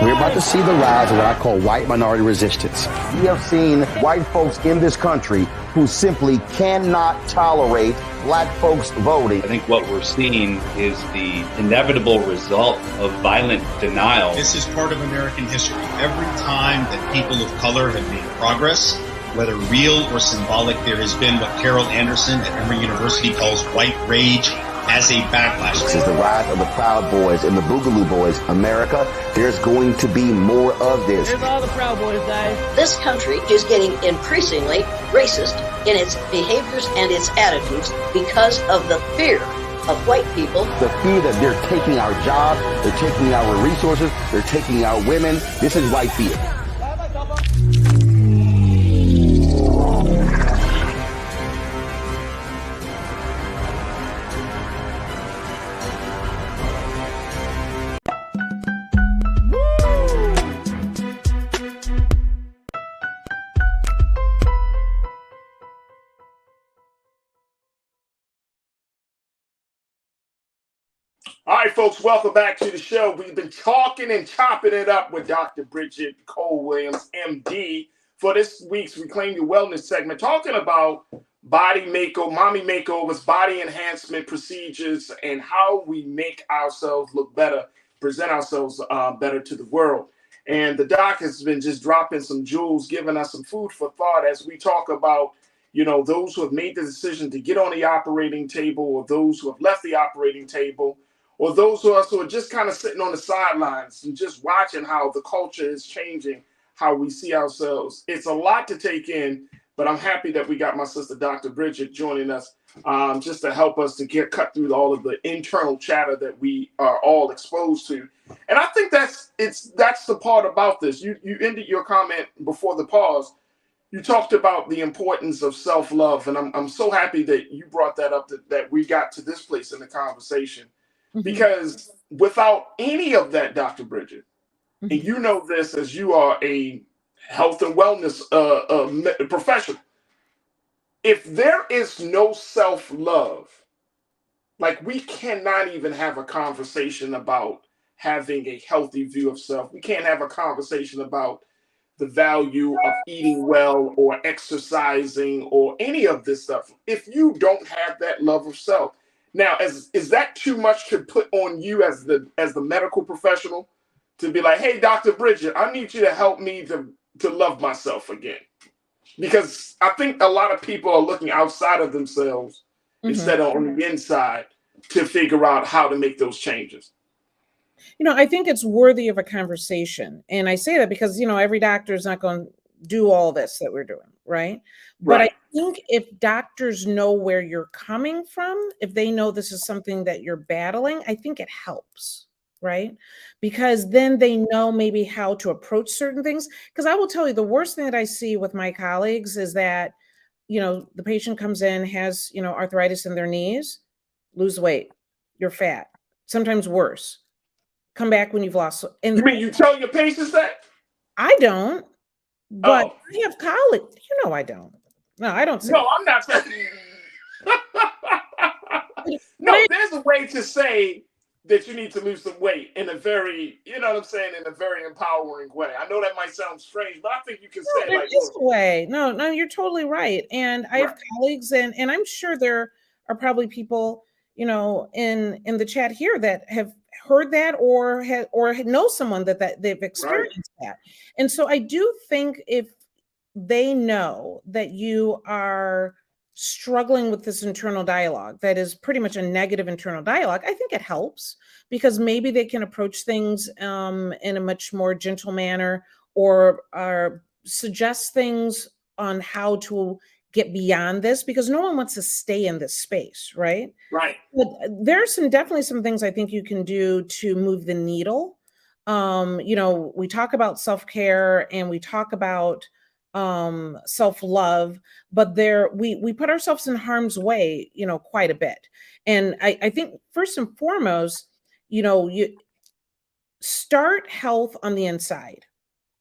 [SPEAKER 2] we're about to see the rise of what I call white minority resistance. We have seen white folks in this country who simply cannot tolerate black folks voting.
[SPEAKER 13] I think what we're seeing is the inevitable result of violent denial.
[SPEAKER 14] This is part of American history. Every time that people of color have made progress, whether real or symbolic, there has been what Carol Anderson at Emory University calls white rage as a backlash.
[SPEAKER 2] This is the rise of the Proud Boys and the Boogaloo Boys. America, there's going to be more of this.
[SPEAKER 19] There's all the Proud Boys, guys.
[SPEAKER 16] This country is getting increasingly racist in its behaviors and its attitudes because of the fear of white people.
[SPEAKER 2] The fear that they're taking our jobs, they're taking our resources, they're taking our women. This is white fear.
[SPEAKER 1] All right, folks, welcome back to the show. We've been talking and chopping it up with Dr. Bridget Cole-Williams, MD, for this week's Reclaim Your Wellness segment, talking about mommy makeovers, body enhancement procedures, and how we make ourselves look better, present ourselves better to the world. And the doc has been just dropping some jewels, giving us some food for thought as we talk about, those who have made the decision to get on the operating table, or those who have left the operating table, or those of us who are just kind of sitting on the sidelines and just watching how the culture is changing, how we see ourselves. It's a lot to take in, but I'm happy that we got my sister, Dr. Bridget, joining us just to help us to cut through all of the internal chatter that we are all exposed to. And I think that's the part about this. You ended your comment before the pause. you talked about the importance of self-love, and I'm so happy that you brought that up, that we got to this place in the conversation, because without any of that, Dr. Bridget, and you know this as you are a health and wellness professional, if there is no self-love, like we cannot even have a conversation about having a healthy view of self. We can't have a conversation about the value of eating well or exercising or any of this stuff if you don't have that love of self. Now, is that too much to put on you as the medical professional to be like, hey, Dr. Bridget, I need you to help me to love myself again? Because I think a lot of people are looking outside of themselves instead of on the inside to figure out how to make those changes.
[SPEAKER 7] You know, I think it's worthy of a conversation. And I say that because, you know, every doctor is not going to do all this that we're doing, right? But I think if doctors know where you're coming from, if they know this is something that you're battling, I think it helps, right? Because then they know maybe how to approach certain things. Because I will tell you, the worst thing that I see with my colleagues is that, you know, the patient comes in, has, you know, arthritis in their knees, lose weight, you're fat, sometimes worse. Come back when you've lost. And
[SPEAKER 1] you mean you tell your patients that?
[SPEAKER 7] I don't, but I have colleagues. You know, I don't. No, I don't say.
[SPEAKER 1] No, I'm not saying. No, there's a way to say that you need to lose some weight in a very, you know what I'm saying, in a very empowering way. I know that might sound strange, but I think you can say
[SPEAKER 7] there
[SPEAKER 1] like,
[SPEAKER 7] is a way. No, you're totally right. And I have colleagues, and I'm sure there are probably people, you know, in the chat here that have heard that or know someone that they've experienced that. And so I do think if they know that you are struggling with this internal dialogue that is pretty much a negative internal dialogue, I think it helps because maybe they can approach things in a much more gentle manner or suggest things on how to get beyond this, because no one wants to stay in this space, right?
[SPEAKER 1] Right.
[SPEAKER 7] But there's definitely some things I think you can do to move the needle. You know, we talk about self-care and we talk about self-love, but we put ourselves in harm's way, you know, quite a bit. And I think first and foremost, you know, you start health on the inside.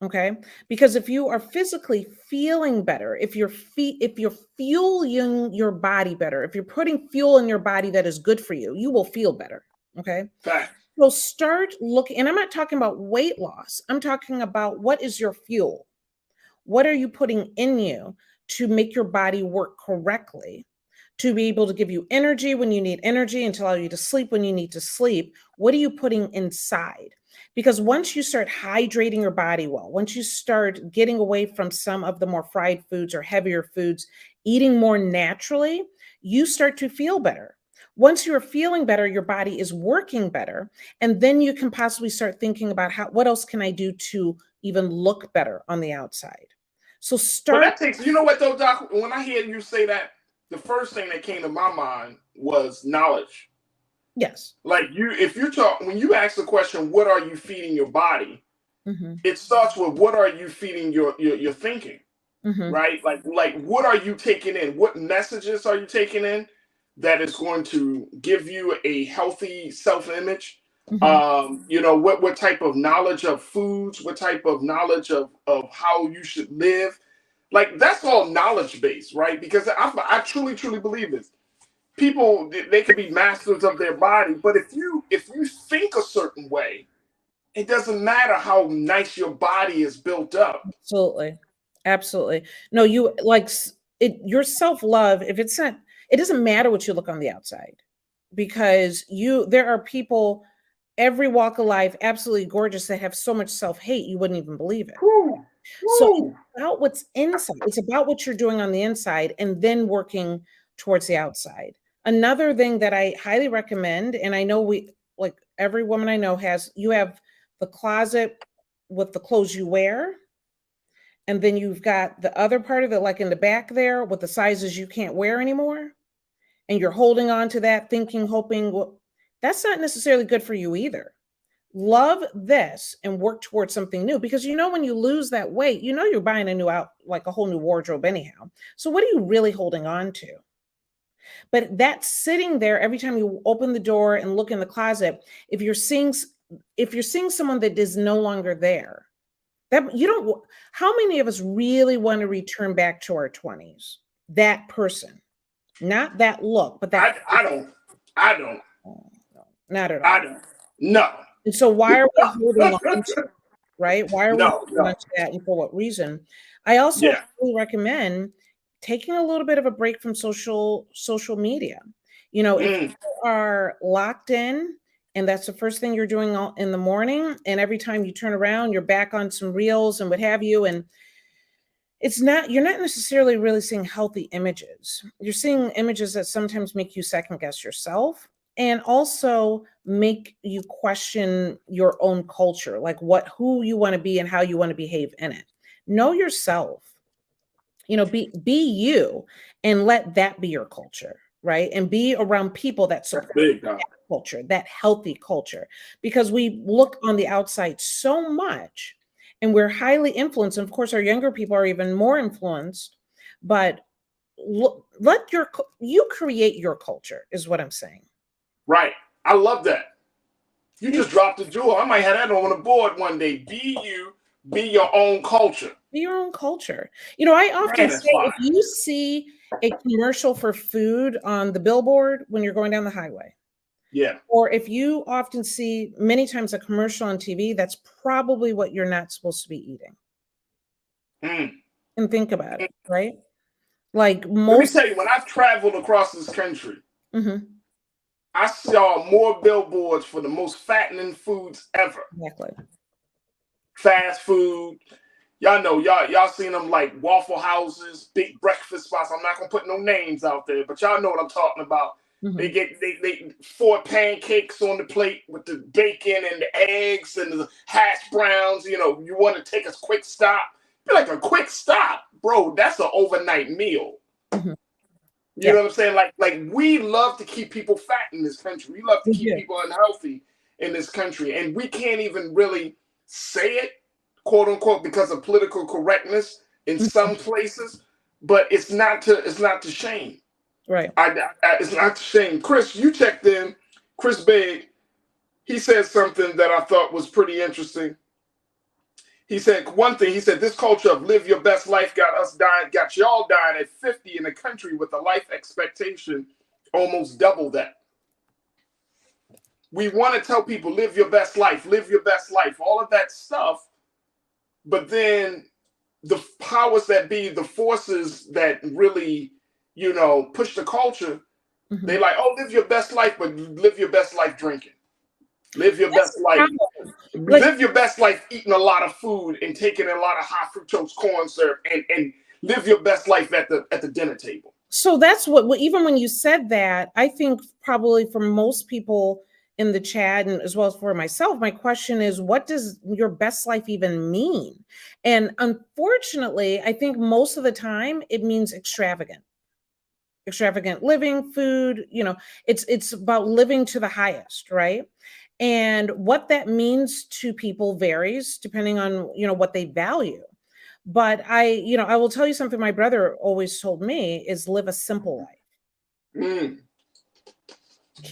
[SPEAKER 7] Okay. Because if you are physically feeling better, if you're fueling your body better, if you're putting fuel in your body that is good for you, you will feel better. Okay.
[SPEAKER 1] Fact.
[SPEAKER 7] So start looking, and I'm not talking about weight loss. I'm talking about what is your fuel? What are you putting in you to make your body work correctly, to be able to give you energy when you need energy and to allow you to sleep when you need to sleep? What are you putting inside? Because once you start hydrating your body well, once you start getting away from some of the more fried foods or heavier foods, eating more naturally, you start to feel better. Once you're feeling better, your body is working better. And then you can possibly start thinking about what else can I do to even look better on the outside. So start.
[SPEAKER 1] But that takes, you know what though, Doc, when I hear you say that, the first thing that came to my mind was knowledge.
[SPEAKER 7] Yes.
[SPEAKER 1] Like when you ask the question, what are you feeding your body? It starts with what are you feeding your thinking, right? Like what are you taking in? What messages are you taking in that is going to give you a healthy self-image? You know, what type of knowledge of foods, what type of knowledge of how you should live? Like that's all knowledge based, right? Because I truly believe this. People, they can be masters of their body, but if you think a certain way, it doesn't matter how nice your body is built up.
[SPEAKER 7] Absolutely. No, you like it. Your self-love, if it's not, it doesn't matter what you look on the outside, because there are people every walk of life, absolutely gorgeous, that have so much self-hate you wouldn't even believe it. So it's about what's inside. It's about what you're doing on the inside and then working towards the outside. Another thing that I highly recommend, and I know every woman I know you have the closet with the clothes you wear. And then you've got the other part of it, like in the back there with the sizes you can't wear anymore. And you're holding on to that thinking, hoping, well, that's not necessarily good for you either. love this and work towards something new, because when you lose that weight, you're buying a whole new wardrobe anyhow. So what are you really holding on to? But that's sitting there every time you open the door and look in the closet. If you're seeing someone that is no longer there, that you don't. How many of us really want to return back to our 20s? That person, not that look, but that.
[SPEAKER 1] I don't.
[SPEAKER 7] No, not at all.
[SPEAKER 1] I don't. No.
[SPEAKER 7] And so why are we holding on to it, right? Why are we holding on to that, and for what reason? I also really recommend taking a little bit of a break from social media. If you are locked in and that's the first thing you're doing in the morning, and every time you turn around, you're back on some reels and what have you, and you're not necessarily really seeing healthy images. You're seeing images that sometimes make you second guess yourself, and also make you question your own culture, like who you want to be and how you want to behave in it. Know yourself. Be you, and let that be your culture, right? And be around people that support that culture, that healthy culture, because we look on the outside so much and we're highly influenced. And of course, our younger people are even more influenced, but let you create your culture is what I'm saying. Right.
[SPEAKER 1] I love that. You just dropped a jewel. I might have that on the board one day. Be you, be your own culture.
[SPEAKER 7] Be your own culture. I often say, if you see a commercial for food on the billboard when you're going down the highway, or if you often see many times a commercial on TV, that's probably what you're not supposed to be eating. And think about it, right? Like
[SPEAKER 1] let me tell you, when I've traveled across this country, I saw more billboards for the most fattening foods ever.
[SPEAKER 7] Exactly.
[SPEAKER 1] Fast food. Y'all know, y'all seen them like Waffle Houses, big breakfast spots. I'm not gonna put no names out there, but y'all know what I'm talking about. They get 4 pancakes on the plate with the bacon and the eggs and the hash browns. You want to take a quick stop. Be like, a quick stop, bro. That's an overnight meal. You know what I'm saying? Like we love to keep people fat in this country. We love to keep people unhealthy in this country, and we can't even really say it, quote unquote, because of political correctness in some places. But it's not to shame.
[SPEAKER 7] Right.
[SPEAKER 1] It's not to shame. Chris, you checked in. Chris Begg, he said something that I thought was pretty interesting. He said one thing. He said this culture of live your best life got y'all dying at 50 in a country with a life expectation almost double that. We want to tell people live your best life, all of that stuff. But then the powers that be, the forces that really, push the culture, they like, oh, live your best life, but live your best life drinking. Live your best life. Live your best life eating a lot of food and taking a lot of high fructose corn syrup, and live your best life at the dinner table.
[SPEAKER 7] So that's what, even when you said that, I think probably for most people in the chat, and as well as for myself, my question is, what does your best life even mean? And unfortunately, I think most of the time it means extravagant living, food, it's about living to the highest, right? And what that means to people varies depending on, what they value. But I will tell you something my brother always told me is live a simple life.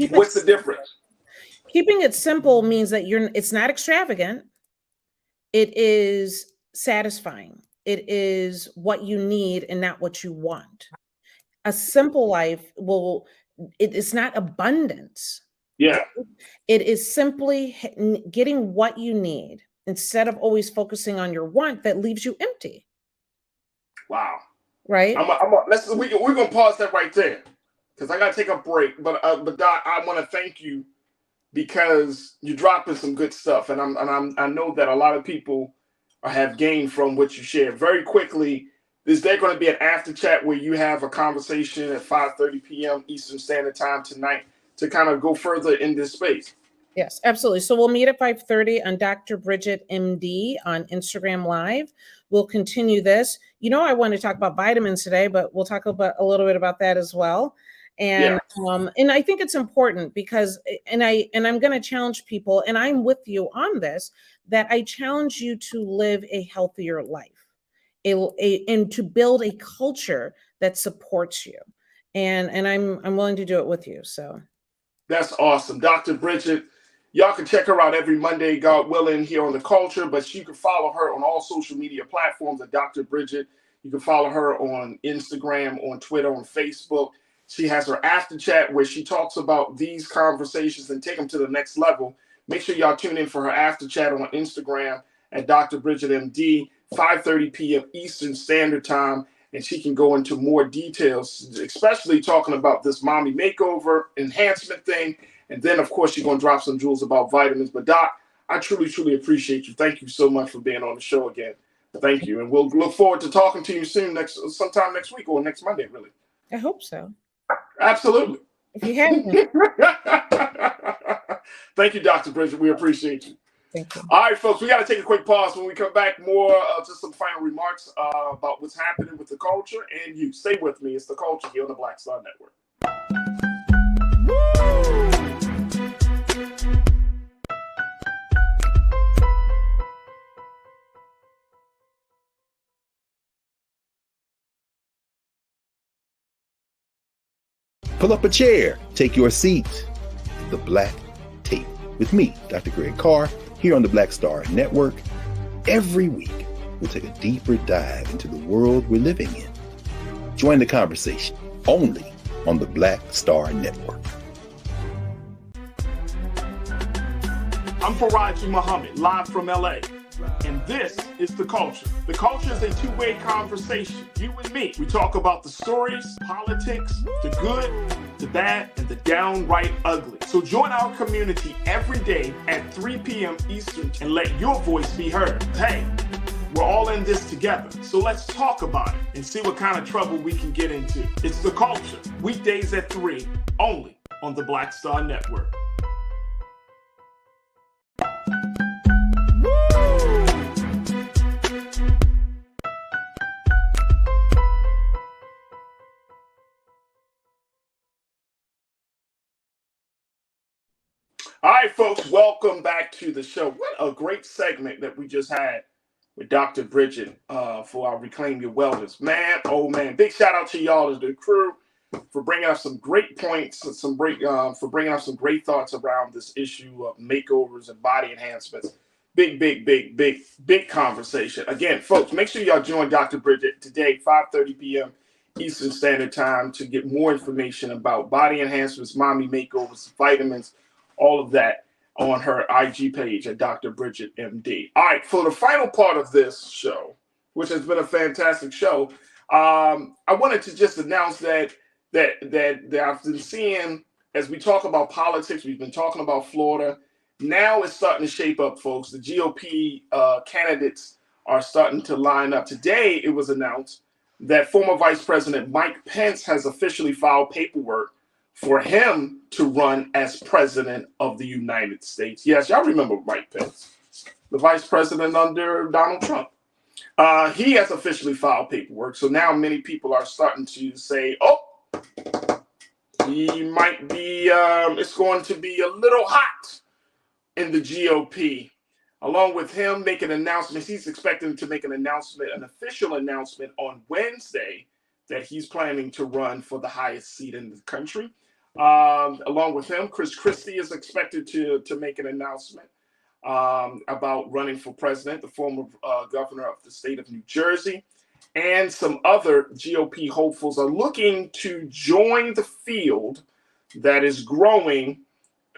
[SPEAKER 1] What's the difference?
[SPEAKER 7] Keeping it simple means that it's not extravagant. It is satisfying. It is what you need and not what you want. A simple life it is not abundance.
[SPEAKER 1] Yeah.
[SPEAKER 7] It is simply getting what you need instead of always focusing on your want that leaves you empty.
[SPEAKER 1] Wow.
[SPEAKER 7] Right.
[SPEAKER 1] We're gonna pause that right there because I gotta take a break. But Doc, I want to thank you because you're dropping some good stuff, and I know that a lot of people have gained from what you shared. Very quickly, is there going to be an after chat where you have a conversation at 5:30 p.m. Eastern Standard Time tonight to kind of go further in this space?
[SPEAKER 7] Yes, absolutely. So we'll meet at 5:30 on Dr. Bridget MD on Instagram Live. We'll continue this. I want to talk about vitamins today, but we'll talk about a little bit about that as well. And I think it's important because, and I'm going to challenge people, and I'm with you on this, that I challenge you to live a healthier life, and to build a culture that supports you. And I'm willing to do it with you. So
[SPEAKER 1] that's awesome. Dr. Bridget, y'all can check her out every Monday, God willing, here on The Culture, but you can follow her on all social media platforms at Dr. Bridget. You can follow her on Instagram, on Twitter, on Facebook. She has her after chat where she talks about these conversations and take them to the next level. Make sure y'all tune in for her after chat on Instagram at Dr. Bridget MD, 5:30 p.m. Eastern Standard Time. And she can go into more details, especially talking about this mommy makeover enhancement thing. And then, of course, she's going to drop some jewels about vitamins. But, Doc, I truly, truly appreciate you. Thank you so much for being on the show again. Thank you. And we'll look forward to talking to you soon, sometime next week or next Monday, really.
[SPEAKER 7] I hope so.
[SPEAKER 1] Absolutely.
[SPEAKER 7] If you have
[SPEAKER 1] Thank you, Dr. Bridget. We appreciate you.
[SPEAKER 7] Thank you.
[SPEAKER 1] All right, folks, we got to take a quick pause. When we come back, more just some final remarks about what's happening with the culture and you. Stay with me. It's The Culture here on the Black Star Network.
[SPEAKER 8] Pull up a chair, take your seat. The Black Tape with me, Dr. Greg Carr, here on the Black Star Network. Every week, we'll take a deeper dive into the world we're living in. Join the conversation only on the Black Star Network.
[SPEAKER 1] I'm Farajii Muhammad, live from LA. And this is The Culture. The Culture is a two-way conversation. You and me. We talk about the stories, politics, the good, the bad, and the downright ugly. So join our community every day at 3 p.m. Eastern and let your voice be heard. Hey, we're all in this together. So let's talk about it and see what kind of trouble we can get into. It's The Culture. Weekdays at 3, only on the Black Star Network. All right, folks, welcome back to the show. What a great segment that we just had with Dr. Bridget for our Reclaim Your Wellness. Man, oh man, big shout out to y'all as the crew for bringing up some great points, for bringing up some great thoughts around this issue of makeovers and body enhancements. Big conversation. Again, folks, make sure y'all join Dr. Bridget today, 5:30 p.m. Eastern Standard Time to get more information about body enhancements, mommy makeovers, vitamins, all of that on her IG page at Dr. Bridget MD. All right, for the final part of this show, which has been a fantastic show, I wanted to just announce that I've been seeing, as we talk about politics, we've been talking about Florida. Now it's starting to shape up, folks. The GOP candidates are starting to line up. Today, it was announced that former Vice President Mike Pence has officially filed paperwork for him to run as president of the United States. Yes, y'all remember Mike Pence, the vice president under Donald Trump. He has officially filed paperwork. So now many people are starting to say, oh, he might be, it's going to be a little hot in the GOP. Along with him making announcements, he's expecting to make an official announcement on Wednesday that he's planning to run for the highest seat in the country. Along with him, Chris Christie is expected to make an announcement about running for president, the former governor of the state of New Jersey. And some other GOP hopefuls are looking to join the field that is growing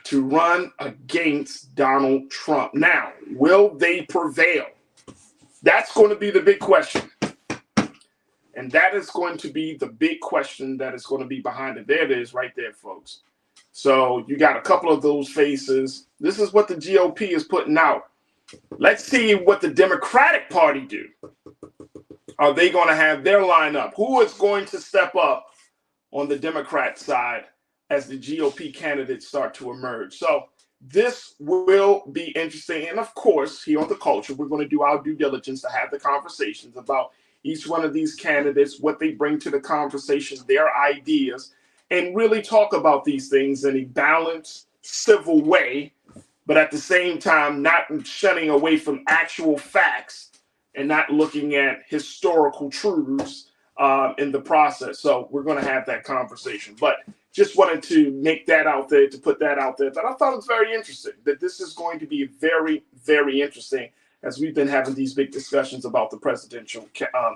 [SPEAKER 1] to run against Donald Trump. Now, will they prevail? That's going to be the big question. And that is going to be the big question that is going to be behind it. There it is right there, folks. So you got a couple of those faces. This is what the GOP is putting out. Let's see what the Democratic Party do. Are they going to have their lineup? Who is going to step up on the Democrat side as the GOP candidates start to emerge? So this will be interesting. And of course, here on The Culture, we're going to do our due diligence to have the conversations about each one of these candidates, what they bring to the conversation, their ideas, and really talk about these things in a balanced, civil way, but at the same time, not shunning away from actual facts and not looking at historical truths in the process. So we're going to have that conversation. But just wanted to make that out there, to put that out there. But I thought it was very interesting that this is going to be very, very interesting as we've been having these big discussions about the presidential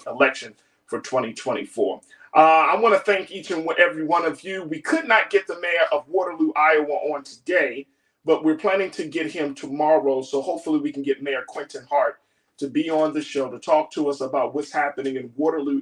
[SPEAKER 1] election for 2024. I want to thank each and every one of you. We could not get the mayor of Waterloo, Iowa on today, but we're planning to get him tomorrow. So hopefully we can get Mayor Quinton Hart to be on the show to talk to us about what's happening in Waterloo,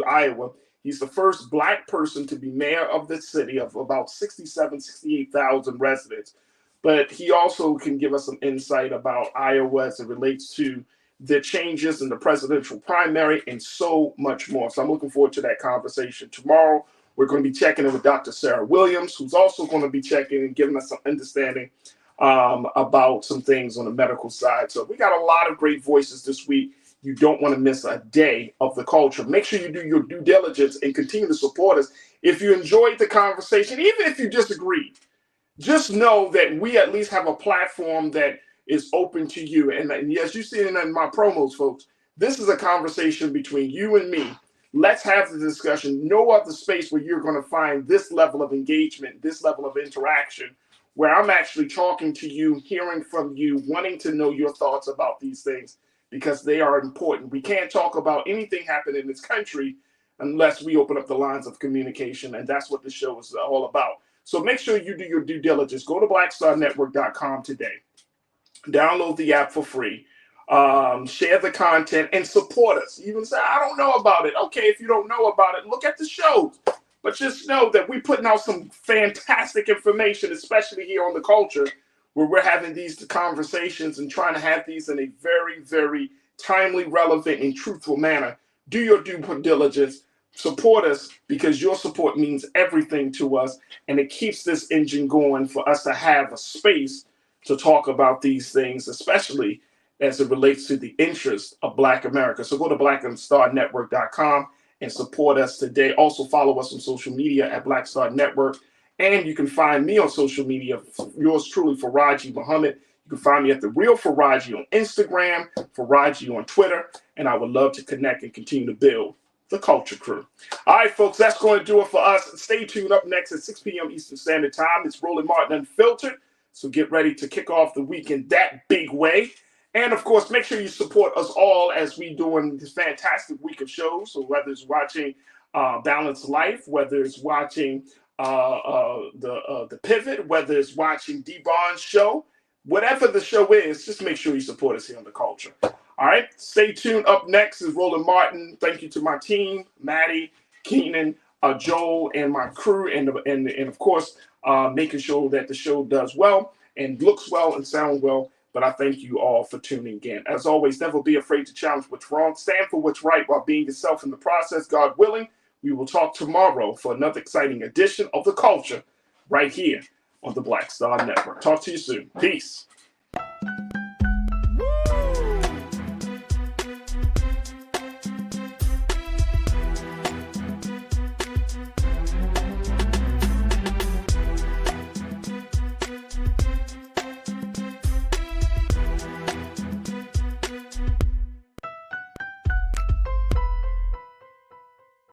[SPEAKER 1] Iowa. He's the first Black person to be mayor of the city of about 68,000 residents. But he also can give us some insight about Iowa as it relates to the changes in the presidential primary and so much more. So I'm looking forward to that conversation. Tomorrow, we're going to be checking in with Dr. Sarah Williams, who's also going to be checking and giving us some understanding about some things on the medical side. So we got a lot of great voices this week. You don't want to miss a day of the culture. Make sure you do your due diligence and continue to support us. If you enjoyed the conversation, even if you disagreed, just know that we at least have a platform that is open to you. And as you see in my promos, folks, this is a conversation between you and me. Let's have the discussion. No other space where you're going to find this level of engagement, this level of interaction, where I'm actually talking to you, hearing from you, wanting to know your thoughts about these things, because they are important. We can't talk about anything happening in this country unless we open up the lines of communication, and that's what the show is all about. So make sure you do your due diligence. Go to blackstarnetwork.com today. Download the app for free. Share the content and support us. Even say, I don't know about it. Okay, if you don't know about it, look at the shows. But just know that we're putting out some fantastic information, especially here on The Culture, where we're having these conversations and trying to have these in a very, very timely, relevant, and truthful manner. Do your due diligence. Support us, because your support means everything to us, and it keeps this engine going for us to have a space to talk about these things, especially as it relates to the interests of Black America. So go to blackstarnetwork.com and support us today. Also follow us on social media at Black Star Network. And you can find me on social media, yours truly, Farajii Muhammad. You can find me at The Real Farajii on Instagram, Farajii on Twitter, and I would love to connect and continue to build the Culture Crew. All right, folks, that's going to do it for us. Stay tuned. Up next at 6 p.m. Eastern Standard Time, it's Roland Martin Unfiltered. So get ready to kick off the week in that big way. And, of course, make sure you support us all as we doing this fantastic week of shows. So whether it's watching Balanced Life, whether it's watching the Pivot, whether it's watching D-Bond's show, whatever the show is, just make sure you support us here on The Culture. All right, stay tuned. Up next is Roland Martin. Thank you to my team, Maddie, Keenan, Joel, and my crew, and of course, making sure that the show does well and looks well and sounds well. But I thank you all for tuning in. As always, never be afraid to challenge what's wrong. Stand for what's right while being yourself in the process. God willing, we will talk tomorrow for another exciting edition of The Culture right here on the Black Star Network. Talk to you soon. Peace.